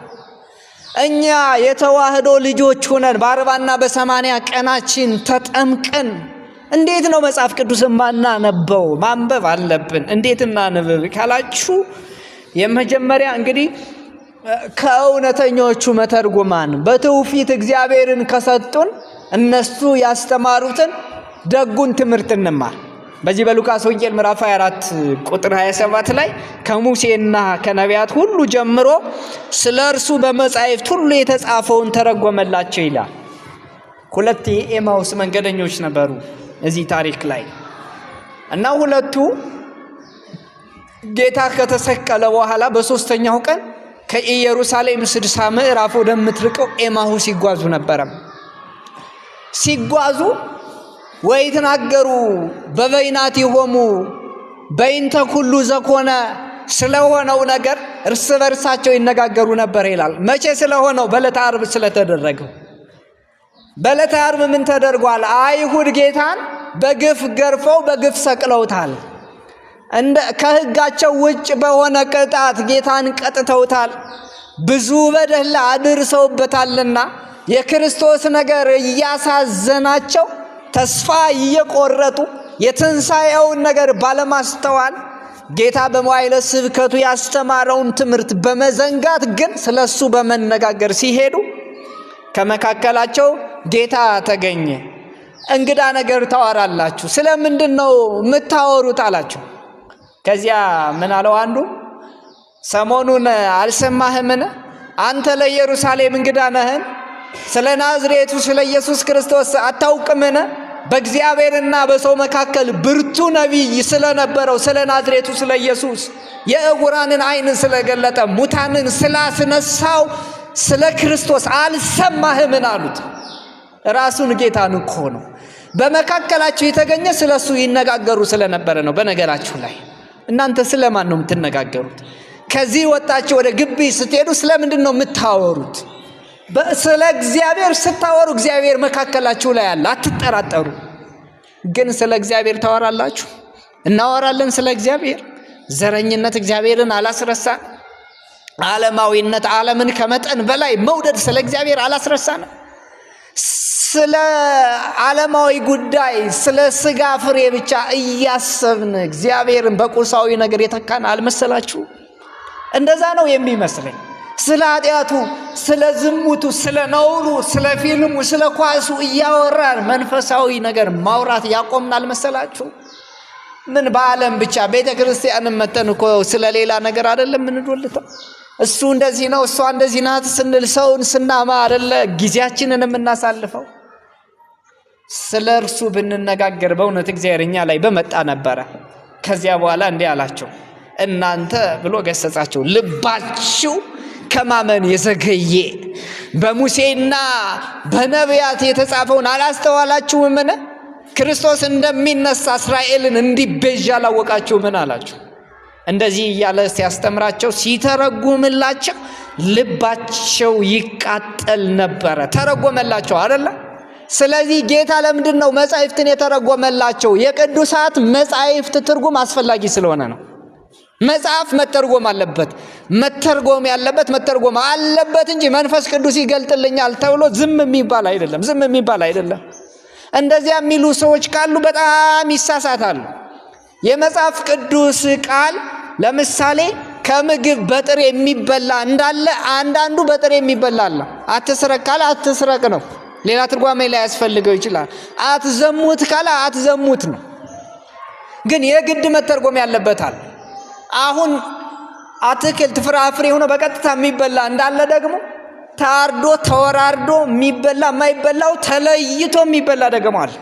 እኛ የተዋህዶ ልጆች ሆነን በ40 እና በ80 ቀናችን ተጠምቀን እንዴት ነው መጽሐፍ ቅዱስን ማናነበው? ማንበብ አለብን። እንዴት እናንብብ ካላችሁ የመጀመሪያ እንግዲህ ከእውነተኞቹ መተርጉማን በትውፊት እግዚአብሔርን ከሰጡን እነሱ ያስተማሩትን ደጉን ትምህርት እንማር። በዚህ በሉቃስ ወንጌል ምዕራፍ 24 ቁጥር 27 ላይ ከሙሴና ከነቢያት ሁሉ ጀምሮ ስለ እርሱ በመጻሕፍት ሁሉ የተጻፈውን ተረጎመላቸው ይላል። 2 የኤማውስ መንገደኞች ነበሩ እዚህ ታሪክ ላይ እና ሁለቱ ጌታ ከተሰቀለ በኋላ በሶስተኛው ቀን ከኢየሩሳሌም 60 ምዕራፍ ወደምትርቀው ኤማሁስ ሲጓዙ ነበረ። ሲጓዙ ወይተናገሩ በበይናት ይሆሙ በእንተ ኩሉ ዘኮነ ስለሆነው ነገር እርስ በርሳቸው ይነጋገሩ ነበር ይላል። መቼ ስለሆነው? በዕለተ ዓርብ ስለተደረገው። በዕለተ ዓርብ ምን ተደርጓል? አይሁድ ጌታን በግፍ ገርፈው በግፍ ሰቅለውታል። ከሕጋቸው ውጭ በሆነ ቅጣት ጌታን ቀጥተውታል። ብዙ በደል አድርሰውበታልና የክርስቶስ ነገር እያሳዘናቸው ተስፋ እየቆረጡ የትንሣኤውን ነገር ባለማስተዋል ጌታ በመዋዕለ ስብከቱ ያስተማረውን ትምህርት በመዘንጋት ግን ስለሱ በመነጋገር ሲሄዱ ከመካከላቸው ጌታ ተገኘ። እንግዳ ነገር ታወራላችሁ፣ ስለምንድን ነው የምታወሩት አላቸው። ከዚያ ምን አለው አንዱ፣ ሰሞኑን አልሰማህምን? አንተ ለኢየሩሳሌም እንግዳ ነህን? ስለ ናዝሬቱ ስለ ኢየሱስ ክርስቶስ አታውቅምን? በእግዚአብሔርና በሰው መካከል ብርቱ ነቢይ ስለነበረው ስለ ናዝሬቱ ስለ ኢየሱስ የዕውራንን ዓይን ስለገለጠ ሙታንን ስላስነሳው ስለ ክርስቶስ አልሰማህምን አሉት። ራሱን ጌታን እኮ ነው። በመካከላችሁ የተገኘ ስለሱ ይነጋገሩ ስለነበረ ነው። በነገራችሁ ላይ እናንተ ስለማን ነው የምትነጋገሩት? ከዚህ ወጣችሁ ወደ ግቢ ስትሄዱ ስለምንድን ነው የምታወሩት? ስለ እግዚአብሔር ስታወሩ እግዚአብሔር መካከላችሁ ላይ አለ፣ አትጠራጠሩ። ግን ስለ እግዚአብሔር ታወራላችሁ? እናወራለን ስለ እግዚአብሔር። ዘረኝነት እግዚአብሔርን አላስረሳን። ዓለማዊነት ዓለምን ከመጠን በላይ መውደድ ስለ እግዚአብሔር አላስረሳን። ስለ ዓለማዊ ጉዳይ ስለ ስጋ ፍሬ ብቻ እያሰብን እግዚአብሔርን በቁሳዊ ነገር የተካን አልመሰላችሁ? እንደዛ ነው የሚመስለኝ። ስለ ኃጢአቱ፣ ስለ ዝሙቱ፣ ስለ ነውሩ፣ ስለ ፊልሙ፣ ስለ ኳሱ እያወራን መንፈሳዊ ነገር ማውራት ያቆምን አልመሰላችሁ? ምን በዓለም ብቻ ቤተክርስቲያንም መተን እኮ ስለሌላ ነገር አይደለም ምን ዶልተው እሱ እንደዚህ ነው እሷ እንደዚህ ናት ስንል ሰውን ስናማ አይደለ ጊዜያችንን የምናሳልፈው። ስለ እርሱ ብንነጋገር በእውነት እግዚአብሔርኛ ላይ በመጣ ነበረ። ከዚያ በኋላ እንዲህ አላቸው፣ እናንተ ብሎ ገሰጻቸው፣ ልባችሁ ከማመን የዘገየ በሙሴና በነቢያት የተጻፈውን አላስተዋላችሁምን? ክርስቶስ እንደሚነሳ እስራኤልን እንዲቤዥ አላወቃችሁምን አላቸው። እንደዚህ እያለ ሲያስተምራቸው ሲተረጉምላቸው ልባቸው ይቃጠል ነበረ። ተረጎመላቸው አይደለ? ስለዚህ ጌታ ለምንድን ነው መጻሕፍትን የተረጎመላቸው? የቅዱሳት መጻሕፍት ትርጉም አስፈላጊ ስለሆነ ነው። መጽሐፍ መተርጎም አለበት። መተርጎም ያለበት መተርጎም አለበት እንጂ መንፈስ ቅዱስ ይገልጥልኛል ተብሎ ዝም የሚባል አይደለም። ዝም የሚባል አይደለም። እንደዚያ የሚሉ ሰዎች ካሉ በጣም ይሳሳታሉ። የመጽሐፍ ቅዱስ ቃል ለምሳሌ ከምግብ በጥሬ የሚበላ እንዳለ አንዳንዱ በጥሬ የሚበላ አለ። አትስረቅ ካለ አትስረቅ ነው። ሌላ ትርጓሜ ላይ ያስፈልገው ይችላል። አትዘሙት ካለ አትዘሙት ነው። ግን የግድ መተርጎም ያለበታል። አሁን አትክልት ፍራፍሬ ሆኖ በቀጥታ የሚበላ እንዳለ ደግሞ ታርዶ ተወራርዶ የሚበላ የማይበላው ተለይቶ የሚበላ ደግሞ አለ።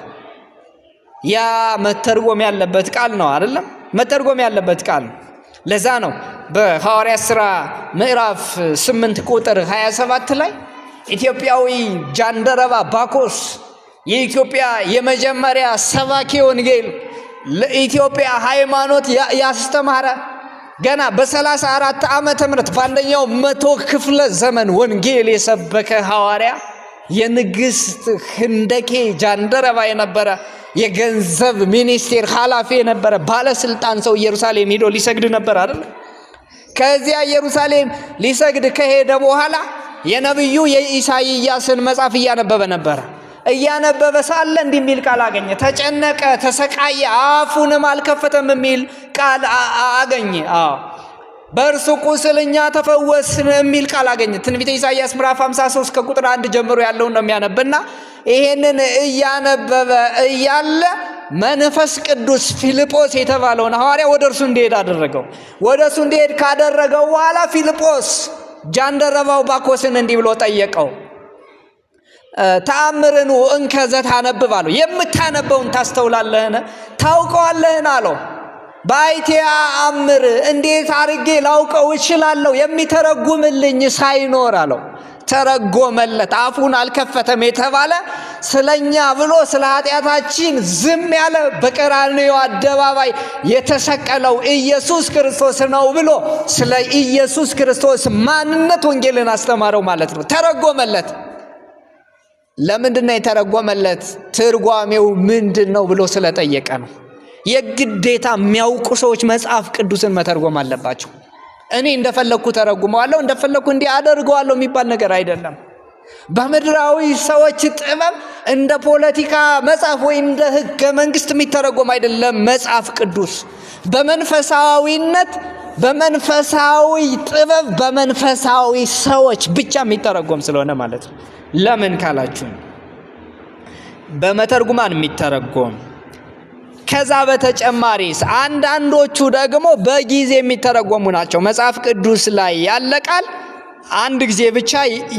ያ መተርጎም ያለበት ቃል ነው አይደለም? መተርጎም ያለበት ቃል ነው። ለዛ ነው በሐዋርያት ሥራ ምዕራፍ 8 ቁጥር 27 ላይ ኢትዮጵያዊ ጃንደረባ ባኮስ የኢትዮጵያ የመጀመሪያ ሰባኪ ወንጌል ለኢትዮጵያ ሃይማኖት ያስተማረ ገና በ34 ዓመተ ምህረት በአንደኛው 100 ክፍለ ዘመን ወንጌል የሰበከ ሐዋርያ የንግስት ህንደኬ ጃንደረባ የነበረ የገንዘብ ሚኒስቴር ኃላፊ የነበረ ባለስልጣን ሰው ኢየሩሳሌም ሄዶ ሊሰግድ ነበር አይደል? ከዚያ ኢየሩሳሌም ሊሰግድ ከሄደ በኋላ የነብዩ የኢሳይያስን መጽሐፍ እያነበበ ነበር። እያነበበ ሳለ እንዲህ የሚል ቃል አገኘ። ተጨነቀ፣ ተሰቃየ፣ አፉንም አልከፈተም የሚል ቃል አገኘ። በእርሱ ቁስል እኛ ተፈወስን የሚል ቃል አገኘ። ትንቢተ ኢሳይያስ ምዕራፍ 53 ከቁጥር 1 ጀምሮ ያለውን ነው የሚያነብና ይሄንን እያነበበ እያለ መንፈስ ቅዱስ ፊልጶስ የተባለውን ሐዋርያ ወደ እርሱ እንዲሄድ አደረገው። ወደ እርሱ እንዲሄድ ካደረገው በኋላ ፊልጶስ ጃንደረባው ባኮስን እንዲህ ብሎ ጠየቀው፣ ተአምርን እንከ ዘታነብብ አለው። የምታነበውን ታስተውላለህን? ታውቀዋለህን አለው። በአይቴያ አምር እንዴት አርጌ ላውቀው እችላለሁ? የሚተረጉምልኝ ሳይኖር አለው። ተረጎመለት። አፉን አልከፈተም የተባለ ስለኛ ብሎ ስለ ኃጢአታችን ዝም ያለ በቀራንዮ አደባባይ የተሰቀለው ኢየሱስ ክርስቶስ ነው ብሎ ስለ ኢየሱስ ክርስቶስ ማንነት ወንጌልን አስተማረው ማለት ነው። ተረጎመለት። ለምንድነው የተረጎመለት? ትርጓሜው ምንድነው ብሎ ስለጠየቀ ነው። የግዴታ የሚያውቁ ሰዎች መጽሐፍ ቅዱስን መተርጎም አለባቸው። እኔ እንደፈለኩ ተረጉመዋለሁ እንደፈለኩ እንዲህ አደርገዋለሁ የሚባል ነገር አይደለም። በምድራዊ ሰዎች ጥበብ እንደ ፖለቲካ መጽሐፍ ወይ እንደ ሕገ መንግስት የሚተረጎም አይደለም። መጽሐፍ ቅዱስ በመንፈሳዊነት በመንፈሳዊ ጥበብ በመንፈሳዊ ሰዎች ብቻ የሚተረጎም ስለሆነ ማለት ነው። ለምን ካላችሁ በመተርጉማን የሚተረጎም ከዛ በተጨማሪስ አንዳንዶቹ ደግሞ በጊዜ የሚተረጎሙ ናቸው። መጽሐፍ ቅዱስ ላይ ያለ ቃል አንድ ጊዜ ብቻ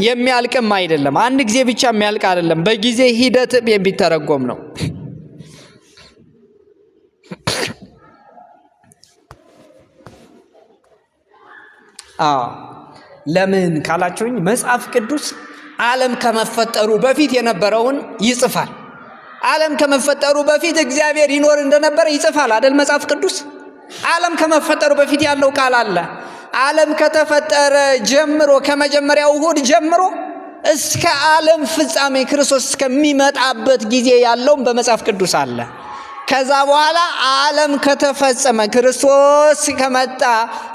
የሚያልቅም አይደለም። አንድ ጊዜ ብቻ የሚያልቅ አይደለም። በጊዜ ሂደትም የሚተረጎም ነው። ለምን ካላችሁኝ መጽሐፍ ቅዱስ ዓለም ከመፈጠሩ በፊት የነበረውን ይጽፋል። ዓለም ከመፈጠሩ በፊት እግዚአብሔር ይኖር እንደነበረ ይጽፋል አይደል? መጽሐፍ ቅዱስ ዓለም ከመፈጠሩ በፊት ያለው ቃል አለ። ዓለም ከተፈጠረ ጀምሮ ከመጀመሪያው እሁድ ጀምሮ እስከ ዓለም ፍጻሜ ክርስቶስ እስከሚመጣበት ጊዜ ያለውም በመጽሐፍ ቅዱስ አለ። ከዛ በኋላ ዓለም ከተፈጸመ ክርስቶስ ከመጣ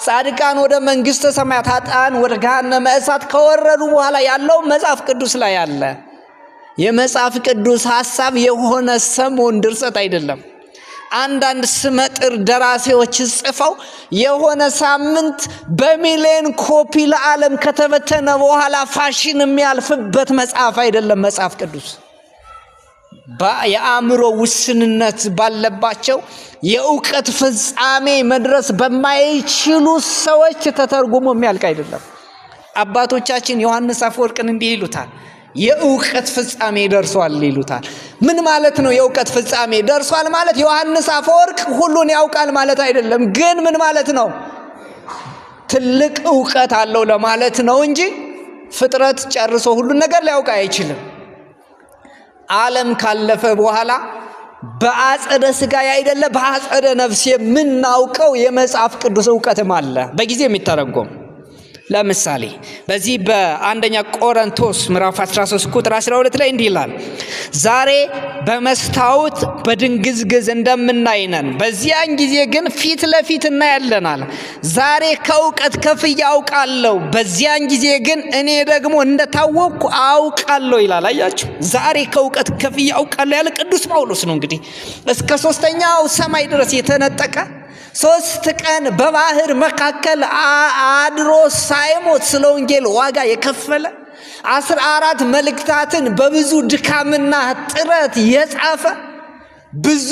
ጻድቃን ወደ መንግስተ ሰማያት ኃጥአን ወደ ገሃነመ እሳት ከወረዱ በኋላ ያለው መጽሐፍ ቅዱስ ላይ አለ። የመጽሐፍ ቅዱስ ሐሳብ የሆነ ሰሞን ድርሰት አይደለም። አንዳንድ ስመጥር ደራሲዎች ጽፈው የሆነ ሳምንት በሚሊዮን ኮፒ ለዓለም ከተበተነ በኋላ ፋሽን የሚያልፍበት መጽሐፍ አይደለም መጽሐፍ ቅዱስ። የአእምሮ ውስንነት ባለባቸው የእውቀት ፍጻሜ መድረስ በማይችሉ ሰዎች ተተርጉሞ የሚያልቅ አይደለም። አባቶቻችን ዮሐንስ አፈወርቅን እንዲህ ይሉታል፣ የእውቀት ፍጻሜ ደርሷል ይሉታል። ምን ማለት ነው? የእውቀት ፍጻሜ ደርሷል ማለት ዮሐንስ አፈወርቅ ሁሉን ያውቃል ማለት አይደለም። ግን ምን ማለት ነው? ትልቅ እውቀት አለው ለማለት ነው እንጂ ፍጥረት ጨርሶ ሁሉን ነገር ሊያውቅ አይችልም። ዓለም ካለፈ በኋላ በአጸደ ሥጋ ያይደለ በአጸደ ነፍስ የምናውቀው የመጽሐፍ ቅዱስ እውቀትም አለ በጊዜ የሚተረጎም። ለምሳሌ በዚህ በአንደኛ ቆሮንቶስ ምዕራፍ 13 ቁጥር 12 ላይ እንዲህ ይላል፣ ዛሬ በመስታወት በድንግዝግዝ እንደምናይ ነን፣ በዚያን ጊዜ ግን ፊት ለፊት እናያለናል። ዛሬ ከእውቀት ከፍዬ አውቃለሁ፣ በዚያን ጊዜ ግን እኔ ደግሞ እንደታወቅኩ አውቃለሁ ይላል። አያችሁ፣ ዛሬ ከእውቀት ከፍዬ አውቃለሁ ያለ ቅዱስ ጳውሎስ ነው። እንግዲህ እስከ 3ኛው ሰማይ ድረስ የተነጠቀ 3 ቀን በባህር መካከል አድሮ ሳይሞት ስለ ወንጌል ዋጋ የከፈለ 14 መልእክታትን በብዙ ድካምና ጥረት የጻፈ ብዙ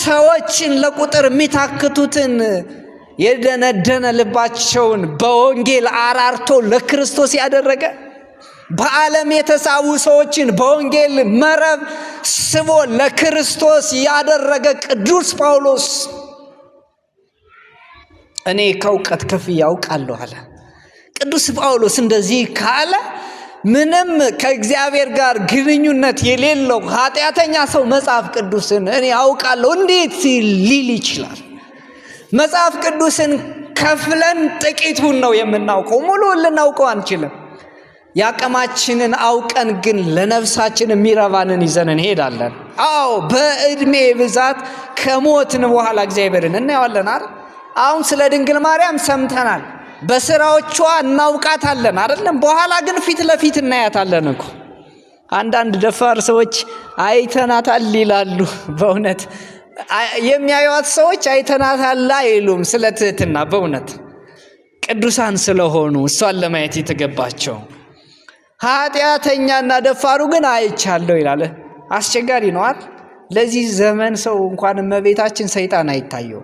ሰዎችን ለቁጥር የሚታክቱትን የደነደነ ልባቸውን በወንጌል አራርቶ ለክርስቶስ ያደረገ በዓለም የተሳቡ ሰዎችን በወንጌል መረብ ስቦ ለክርስቶስ ያደረገ ቅዱስ ጳውሎስ እኔ ከእውቀት ከፍዬ አውቃለሁ አለ። ቅዱስ ጳውሎስ እንደዚህ ካለ ምንም ከእግዚአብሔር ጋር ግንኙነት የሌለው ኃጢአተኛ ሰው መጽሐፍ ቅዱስን እኔ አውቃለሁ እንዴት ሊል ይችላል? መጽሐፍ ቅዱስን ከፍለን ጥቂቱን ነው የምናውቀው፣ ሙሉውን ልናውቀው አንችልም። ያቀማችንን አውቀን ግን ለነፍሳችን የሚረባንን ይዘን እንሄዳለን። አዎ በእድሜ ብዛት ከሞትን በኋላ እግዚአብሔርን እናየዋለን አይደል? አሁን ስለ ድንግል ማርያም ሰምተናል፣ በስራዎቿ እናውቃታለን አይደለም? በኋላ ግን ፊት ለፊት እናያታለን እኮ። አንዳንድ ደፋር ሰዎች አይተናታል ይላሉ። በእውነት የሚያዩት ሰዎች አይተናታል አይሉም። ስለ ትህትና በእውነት ቅዱሳን ስለሆኑ እሷን ለማየት የተገባቸው። ኃጢአተኛና ደፋሩ ግን አይቻለሁ ይላል። አስቸጋሪ ነው አይደል? ለዚህ ዘመን ሰው እንኳን እመቤታችን ሰይጣን አይታየው።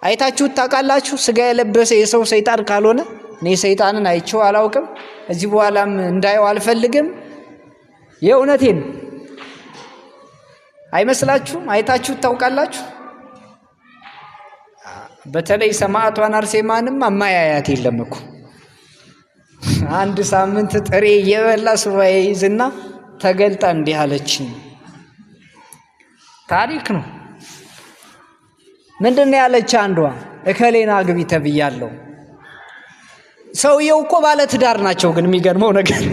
አይታችሁት ታውቃላችሁ? ስጋ የለበሰ የሰው ሰይጣን ካልሆነ እኔ ሰይጣንን አይቼው አላውቅም፣ እዚህ በኋላም እንዳየው አልፈልግም። የእውነቴን አይመስላችሁም? አይታችሁት ታውቃላችሁ? በተለይ ሰማዕቷን አርሴማንም አማያያት የለም እኮ። አንድ ሳምንት ጥሬ እየበላ ሱባኤ ይዝና ተገልጣ እንዲህ አለችኝ። ታሪክ ነው። ምንድነው ያለች? አንዷ እከሌና ግቢ ተብያለሁ። ሰውየው እኮ ባለ ትዳር ናቸው። ግን የሚገርመው ነገር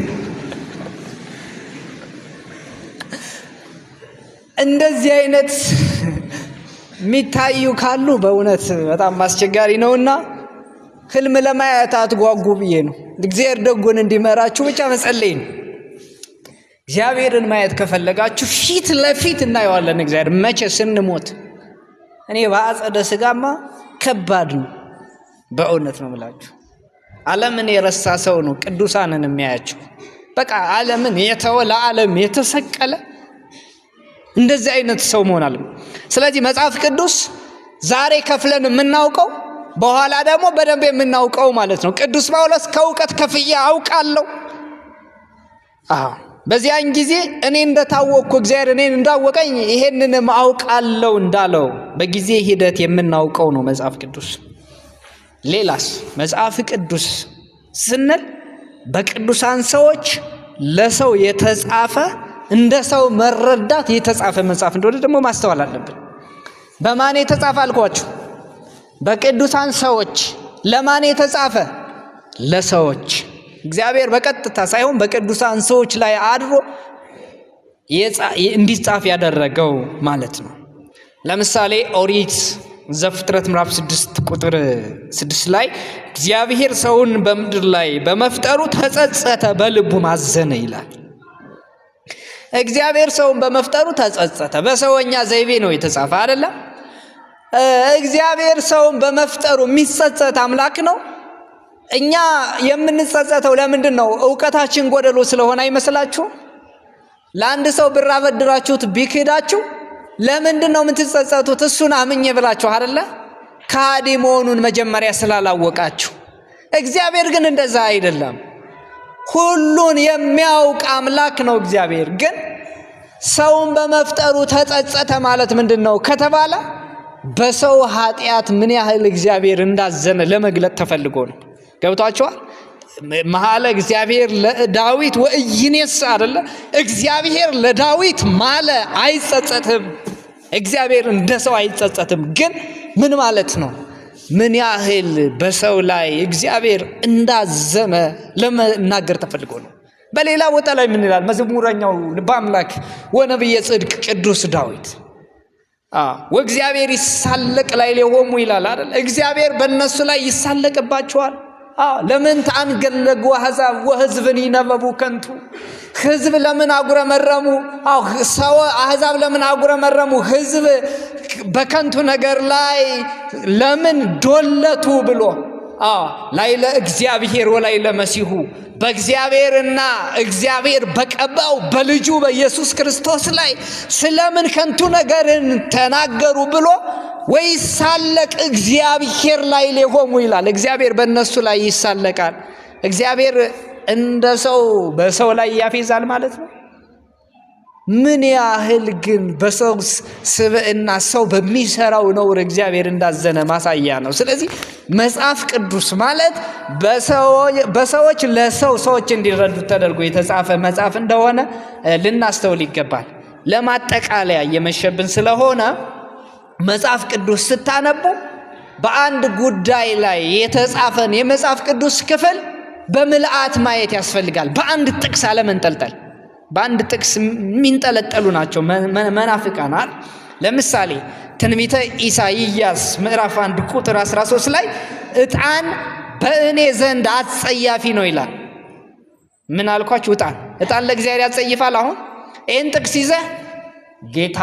እንደዚህ አይነት የሚታዩ ካሉ በእውነት በጣም አስቸጋሪ ነውና ህልም ለማየት አትጓጉ ብዬ ነው። እግዚአብሔር ደጉን እንዲመራችሁ ብቻ መጸለይ ነው። እግዚአብሔርን ማየት ከፈለጋችሁ ፊት ለፊት እናየዋለን። እግዚአብሔር መቼ ስንሞት እኔ በአጸደ ሥጋማ ከባድ ነው። በእውነት ነው የምላችሁ። ዓለምን የረሳ ሰው ነው ቅዱሳንን የሚያያቸው። በቃ ዓለምን የተወ ለዓለም የተሰቀለ እንደዚህ አይነት ሰው መሆን አለ። ስለዚህ መጽሐፍ ቅዱስ ዛሬ ከፍለን የምናውቀው በኋላ ደግሞ በደንብ የምናውቀው ማለት ነው። ቅዱስ ጳውሎስ ከእውቀት ከፍዬ አውቃለሁ። በዚያን ጊዜ እኔ እንደታወቅኩ እግዚአብሔር እኔን እንዳወቀኝ ይሄንንም አውቃለሁ እንዳለው በጊዜ ሂደት የምናውቀው ነው መጽሐፍ ቅዱስ። ሌላስ? መጽሐፍ ቅዱስ ስንል በቅዱሳን ሰዎች ለሰው የተጻፈ እንደ ሰው መረዳት የተጻፈ መጽሐፍ እንደሆነ ደግሞ ማስተዋል አለብን። በማን የተጻፈ አልኳችሁ? በቅዱሳን ሰዎች። ለማን የተጻፈ? ለሰዎች። እግዚአብሔር በቀጥታ ሳይሆን በቅዱሳን ሰዎች ላይ አድሮ እንዲጻፍ ያደረገው ማለት ነው። ለምሳሌ ኦሪት ዘፍጥረት ምዕራፍ 6 ቁጥር 6 ላይ እግዚአብሔር ሰውን በምድር ላይ በመፍጠሩ ተጸጸተ፣ በልቡ ማዘነ ይላል። እግዚአብሔር ሰውን በመፍጠሩ ተጸጸተ። በሰውኛ ዘይቤ ነው የተጻፈ አይደለም? እግዚአብሔር ሰውን በመፍጠሩ የሚጸጸት አምላክ ነው። እኛ የምንጸጸተው ለምንድን ነው? እውቀታችን ጎደሎ ስለሆነ አይመስላችሁም? ለአንድ ሰው ብር አበድራችሁት ቢክዳችሁ ለምንድነው የምትጸጸቱት? እሱን አምኜ ብላችሁ አይደለ? ካዲ መሆኑን መጀመሪያ ስላላወቃችሁ። እግዚአብሔር ግን እንደዛ አይደለም። ሁሉን የሚያውቅ አምላክ ነው። እግዚአብሔር ግን ሰውን በመፍጠሩ ተጸጸተ ማለት ምንድነው ከተባለ በሰው ኃጢአት ምን ያህል እግዚአብሔር እንዳዘነ ለመግለጥ ተፈልጎ ነው። ገብቷችኋል? መሐለ እግዚአብሔር ለዳዊት ወኢይኔስ አይደለ? እግዚአብሔር ለዳዊት ማለ አይጸጸትም። እግዚአብሔር እንደ ሰው አይጸጸትም። ግን ምን ማለት ነው? ምን ያህል በሰው ላይ እግዚአብሔር እንዳዘነ ለመናገር ተፈልጎ ነው። በሌላ ቦታ ላይ ምን ይላል መዝሙረኛው ልበ አምላክ ወነብየ ጽድቅ ቅዱስ ዳዊት? ወእግዚአብሔር ይሳለቅ ላዕሌሆሙ ይላል አይደል? እግዚአብሔር በእነሱ ላይ ይሳለቅባቸዋል። ለምን ታንገለጉ አሕዛብ ወሕዝብን ይነበቡ ከንቱ? ሕዝብ ለምን አጉረመረሙ? ሰው አሕዛብ ለምን አጉረመረሙ? ሕዝብ በከንቱ ነገር ላይ ለምን ዶለቱ ብሎ ላይ ለእግዚአብሔር ወላይ ለመሲሁ በእግዚአብሔርና እግዚአብሔር በቀባው በልጁ በኢየሱስ ክርስቶስ ላይ ስለምን ከንቱ ነገርን ተናገሩ ብሎ ወይሳለቅ እግዚአብሔር ላይ ሊሆሙ ይላል። እግዚአብሔር በእነሱ ላይ ይሳለቃል። እግዚአብሔር እንደ ሰው በሰው ላይ ያፌዛል ማለት ነው። ምን ያህል ግን በሰው ስብዕና ሰው በሚሰራው ነውር እግዚአብሔር እንዳዘነ ማሳያ ነው። ስለዚህ መጽሐፍ ቅዱስ ማለት በሰዎች ለሰዎች እንዲረዱት ተደርጎ የተጻፈ መጽሐፍ እንደሆነ ልናስተውል ይገባል። ለማጠቃለያ የመሸብን ስለሆነ መጽሐፍ ቅዱስ ስታነቡ በአንድ ጉዳይ ላይ የተጻፈን የመጽሐፍ ቅዱስ ክፍል በምልአት ማየት ያስፈልጋል። በአንድ ጥቅስ አለመንጠልጠል። በአንድ ጥቅስ የሚንጠለጠሉ ናቸው መናፍቃን። ለምሳሌ ትንቢተ ኢሳይያስ ምዕራፍ 1 ቁጥር 13 ላይ ዕጣን በእኔ ዘንድ አጸያፊ ነው ይላል። ምን አልኳችሁ? ዕጣን ለእግዚአብሔር ያጸይፋል። አሁን ይህን ጥቅስ ይዘህ ጌታ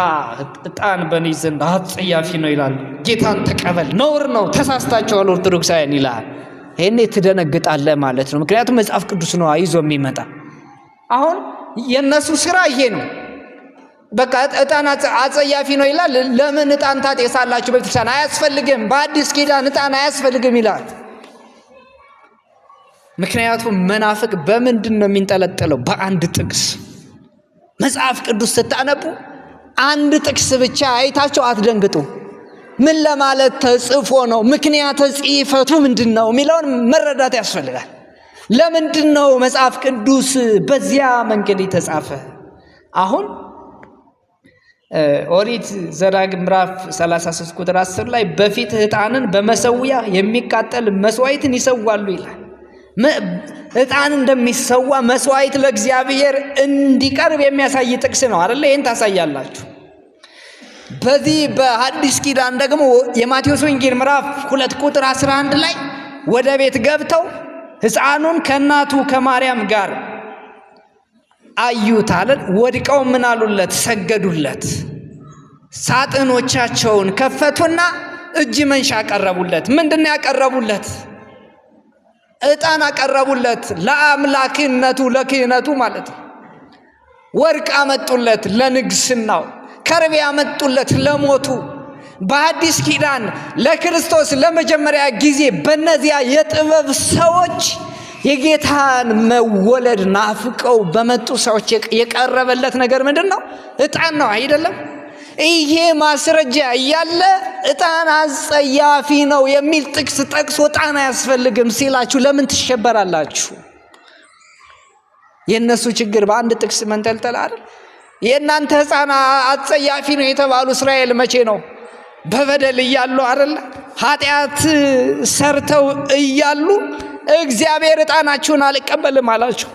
ዕጣን በእኔ ዘንድ አጸያፊ ነው ይላል፣ ጌታን ተቀበል፣ ነውር ነው፣ ተሳስታችኋል ኦርቶዶክሳውያን ይላል። ይሄኔ ትደነግጣለህ ማለት ነው። ምክንያቱም መጽሐፍ ቅዱስ ነው ይዞ የሚመጣ። አሁን የነሱ ስራ ይሄ ነው። በቃ ዕጣን አጸያፊ ነው ይላል። ለምን ዕጣን ታጤሳላችሁ? በቤተክርስቲያን አያስፈልግም፣ በአዲስ ኪዳን ዕጣን አያስፈልግም ይላል። ምክንያቱም መናፍቅ በምንድን ነው የሚንጠለጠለው? በአንድ ጥቅስ። መጽሐፍ ቅዱስ ስታነቡ አንድ ጥቅስ ብቻ አይታችሁ አትደንግጡ። ምን ለማለት ተጽፎ ነው? ምክንያተ ጽሕፈቱ ምንድነው የሚለውን መረዳት ያስፈልጋል። ለምንድን ነው መጽሐፍ ቅዱስ በዚያ መንገድ የተጻፈ? አሁን ኦሪት ዘዳግም ምዕራፍ 33 ቁጥር 10 ላይ በፊት ዕጣንን በመሰዊያ የሚቃጠል መስዋዕትን ይሰዋሉ ይላል። ዕጣን እንደሚሰዋ መስዋዕት ለእግዚአብሔር እንዲቀርብ የሚያሳይ ጥቅስ ነው አይደል? ይሄን ታሳያላችሁ። በዚህ በሐዲስ ኪዳን ደግሞ የማቴዎስ ወንጌል ምዕራፍ 2 ቁጥር 11 ላይ ወደ ቤት ገብተው ሕፃኑን ከእናቱ ከማርያም ጋር አዩት አለ። ወድቀው ምን አሉለት? ሰገዱለት። ሳጥኖቻቸውን ከፈቱና እጅ መንሻ አቀረቡለት። ምንድን ነው ያቀረቡለት? ዕጣን አቀረቡለት። ለአምላክነቱ ለክህነቱ ማለት ነው። ወርቅ አመጡለት ለንግስናው፣ ከርቤ አመጡለት ለሞቱ። በአዲስ ኪዳን ለክርስቶስ ለመጀመሪያ ጊዜ በእነዚያ የጥበብ ሰዎች የጌታን መወለድ ናፍቀው በመጡ ሰዎች የቀረበለት ነገር ምንድን ነው? ዕጣን ነው አይደለም? ይሄ ማስረጃ እያለ ዕጣን አጸያፊ ነው የሚል ጥቅስ ጠቅሶ ዕጣን አያስፈልግም ሲላችሁ ለምን ትሸበራላችሁ? የእነሱ ችግር በአንድ ጥቅስ መንጠልጠል አይደል? የእናንተ ዕጣን አጸያፊ ነው የተባሉ እስራኤል መቼ ነው? በበደል እያሉ አይደል? ኃጢአት ሰርተው እያሉ እግዚአብሔር ዕጣናችሁን አልቀበልም አላቸው፣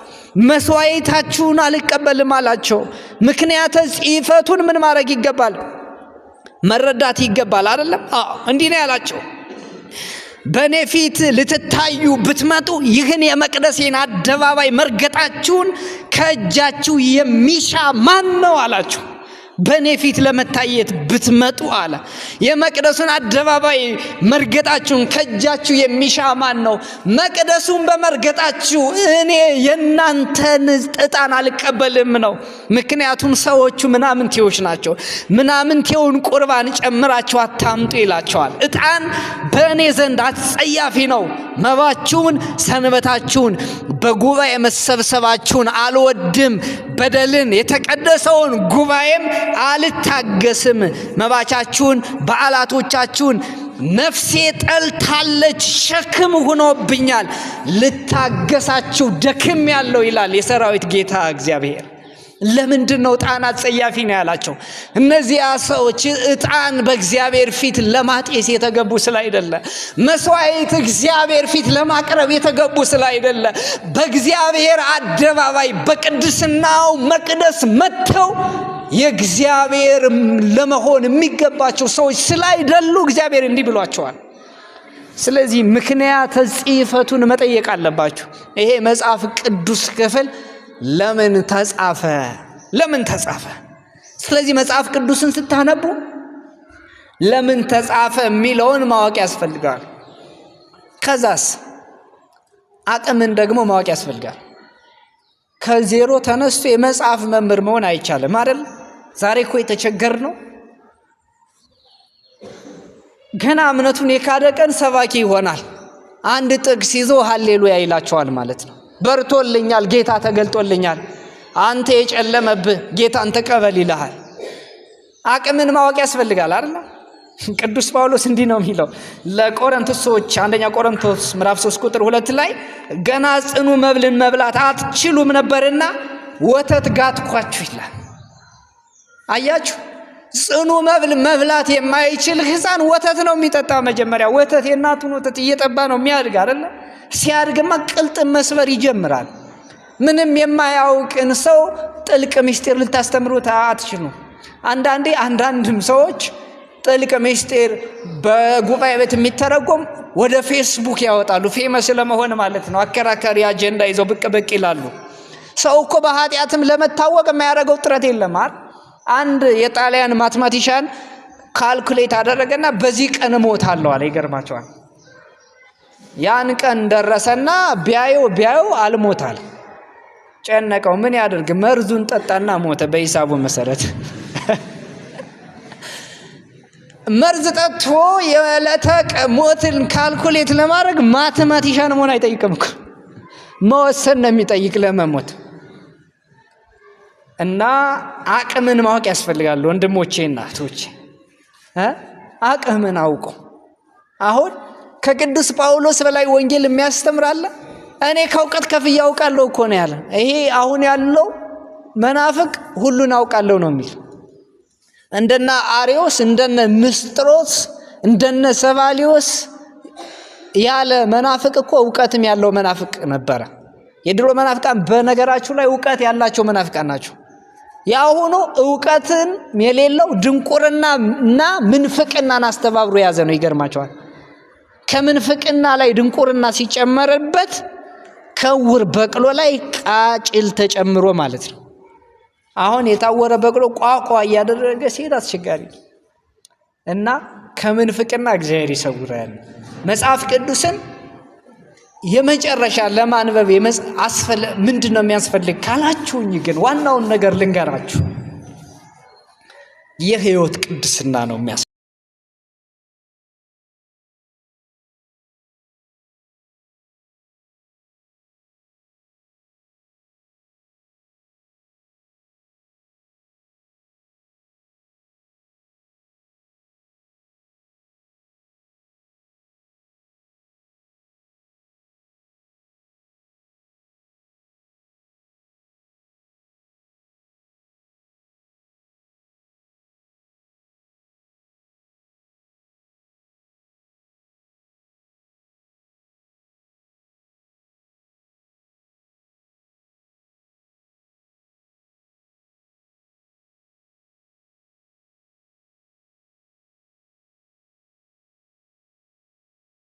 መስዋዕታችሁን አልቀበልም አላቸው። ምክንያተ ጽሕፈቱን ምን ማድረግ ይገባል? መረዳት ይገባል አይደለም? እንዲህ ነው ያላቸው። በእኔ ፊት ልትታዩ ብትመጡ ይህን የመቅደሴን አደባባይ መርገጣችሁን ከእጃችሁ የሚሻ ማን ነው አላቸው። በእኔ ፊት ለመታየት ብትመጡ አለ የመቅደሱን አደባባይ መርገጣችሁን ከእጃችሁ የሚሻ ማን ነው? መቅደሱን በመርገጣችሁ እኔ የእናንተን ዕጣን አልቀበልም ነው። ምክንያቱም ሰዎቹ ምናምንቴዎች ናቸው። ምናምንቴውን ቁርባን ጨምራችሁ አታምጡ ይላቸዋል። ዕጣን በእኔ ዘንድ አጸያፊ ነው። መባችሁን፣ ሰንበታችሁን፣ በጉባኤ መሰብሰባችሁን አልወድም። በደልን የተቀደሰውን ጉባኤም አልታገስም። መባቻችሁን፣ በዓላቶቻችሁን ነፍሴ ጠልታለች፣ ሸክም ሆኖብኛል፣ ልታገሳችሁ ደክም ያለው ይላል የሰራዊት ጌታ እግዚአብሔር። ለምንድን ነው ዕጣን አጸያፊ ነው ያላቸው? እነዚያ ሰዎች ዕጣን በእግዚአብሔር ፊት ለማጤስ የተገቡ ስላይደለ፣ መስዋዕት እግዚአብሔር ፊት ለማቅረብ የተገቡ ስላይደለ፣ በእግዚአብሔር አደባባይ በቅድስናው መቅደስ መጥተው የእግዚአብሔር ለመሆን የሚገባቸው ሰዎች ስላይደሉ እግዚአብሔር እንዲህ ብሏቸዋል። ስለዚህ ምክንያተ ጽሕፈቱን መጠየቅ አለባችሁ። ይሄ መጽሐፍ ቅዱስ ክፍል ለምን ተጻፈ? ለምን ተጻፈ? ስለዚህ መጽሐፍ ቅዱስን ስታነቡ ለምን ተጻፈ የሚለውን ማወቅ ያስፈልጋል። ከዛስ አቅምን ደግሞ ማወቅ ያስፈልጋል። ከዜሮ ተነስቶ የመጽሐፍ መምህር መሆን አይቻልም አይደል? ዛሬ እኮ የተቸገርነው ገና እምነቱን የካደ ቀን ሰባኪ ይሆናል። አንድ ጥቅስ ይዞ ሃሌሉያ ይላቸዋል ማለት ነው። በርቶልኛል፣ ጌታ ተገልጦልኛል፣ አንተ የጨለመብህ ጌታን ተቀበል ይልሃል። አቅምን ማወቅ ያስፈልጋል አይደል? ቅዱስ ጳውሎስ እንዲህ ነው የሚለው ለቆሮንቶስ ሰዎች፣ አንደኛ ቆሮንቶስ ምዕራፍ 3 ቁጥር 2 ላይ ገና ጽኑ መብልን መብላት አትችሉም ነበርና ወተት ጋትኳችሁ ይላል። አያችሁ፣ ጽኑ መብል መብላት የማይችል ሕፃን ወተት ነው የሚጠጣ። መጀመሪያ ወተት የእናቱን ወተት እየጠባ ነው የሚያድግ አይደል? ሲያድግማ ቅልጥም መስበር ይጀምራል። ምንም የማያውቅን ሰው ጥልቅ ምስጢር ልታስተምሩት አትችሉም። አንዳንድም ሰዎች ጥልቅ ምስጢር በጉባኤ ቤት የሚተረጎም ወደ ፌስቡክ ያወጣሉ። ፌመስ ለመሆን ማለት ነው። አከራካሪ አጀንዳ ይዘው ብቅ ብቅ ይላሉ። ሰው እኮ በኃጢአትም ለመታወቅ የማያደርገው ጥረት የለም አይደል? አንድ የጣሊያን ማትማቲሻን ካልኩሌት አደረገና በዚህ ቀን እሞታለሁ አለ። ይገርማቸዋል። ያን ቀን ደረሰና ቢያየው አልሞታል። ጨነቀው። ምን ያደርግ? መርዙን ጠጣና ሞተ። በሂሳቡ መሰረት መርዝ ጠጥቶ የዕለተ ሞትን ካልኩሌት ለማድረግ ማትማቲሻን መሆን አይጠይቅም እኮ መወሰን ነው የሚጠይቅ ለመሞት። እና አቅምን ማወቅ ያስፈልጋል ወንድሞቼ እና እህቶቼ። አቅምን አውቁ። አሁን ከቅዱስ ጳውሎስ በላይ ወንጌል የሚያስተምር አለ? እኔ ከእውቀት ከፍዬ አውቃለሁ እኮ ነው ያለ። ይሄ አሁን ያለው መናፍቅ ሁሉን አውቃለሁ ነው የሚል። እንደነ አርዮስ፣ እንደነ ምስጥሮስ፣ እንደነ ሰባሊዮስ ያለ መናፍቅ እኮ እውቀትም ያለው መናፍቅ ነበረ። የድሮ መናፍቃን በነገራችሁ ላይ እውቀት ያላቸው መናፍቃን ናቸው። ያሁኑ እውቀትን የሌለው ድንቁርናና ምንፍቅናን አስተባብሮ ያዘ ነው። ይገርማቸዋል። ከምንፍቅና ላይ ድንቁርና ሲጨመርበት ከውር በቅሎ ላይ ቃጭል ተጨምሮ ማለት ነው። አሁን የታወረ በቅሎ ቋቋ እያደረገ ሲሄድ አስቸጋሪ እና ከምንፍቅና እግዚአብሔር ይሰውራል። መጽሐፍ ቅዱስን የመጨረሻ ለማንበብ ምንድነው የሚያስፈልግ ካላችሁኝ ግን ዋናውን ነገር ልንገራችሁ። የሕይወት ቅድስና ነው የሚያስፈልግ።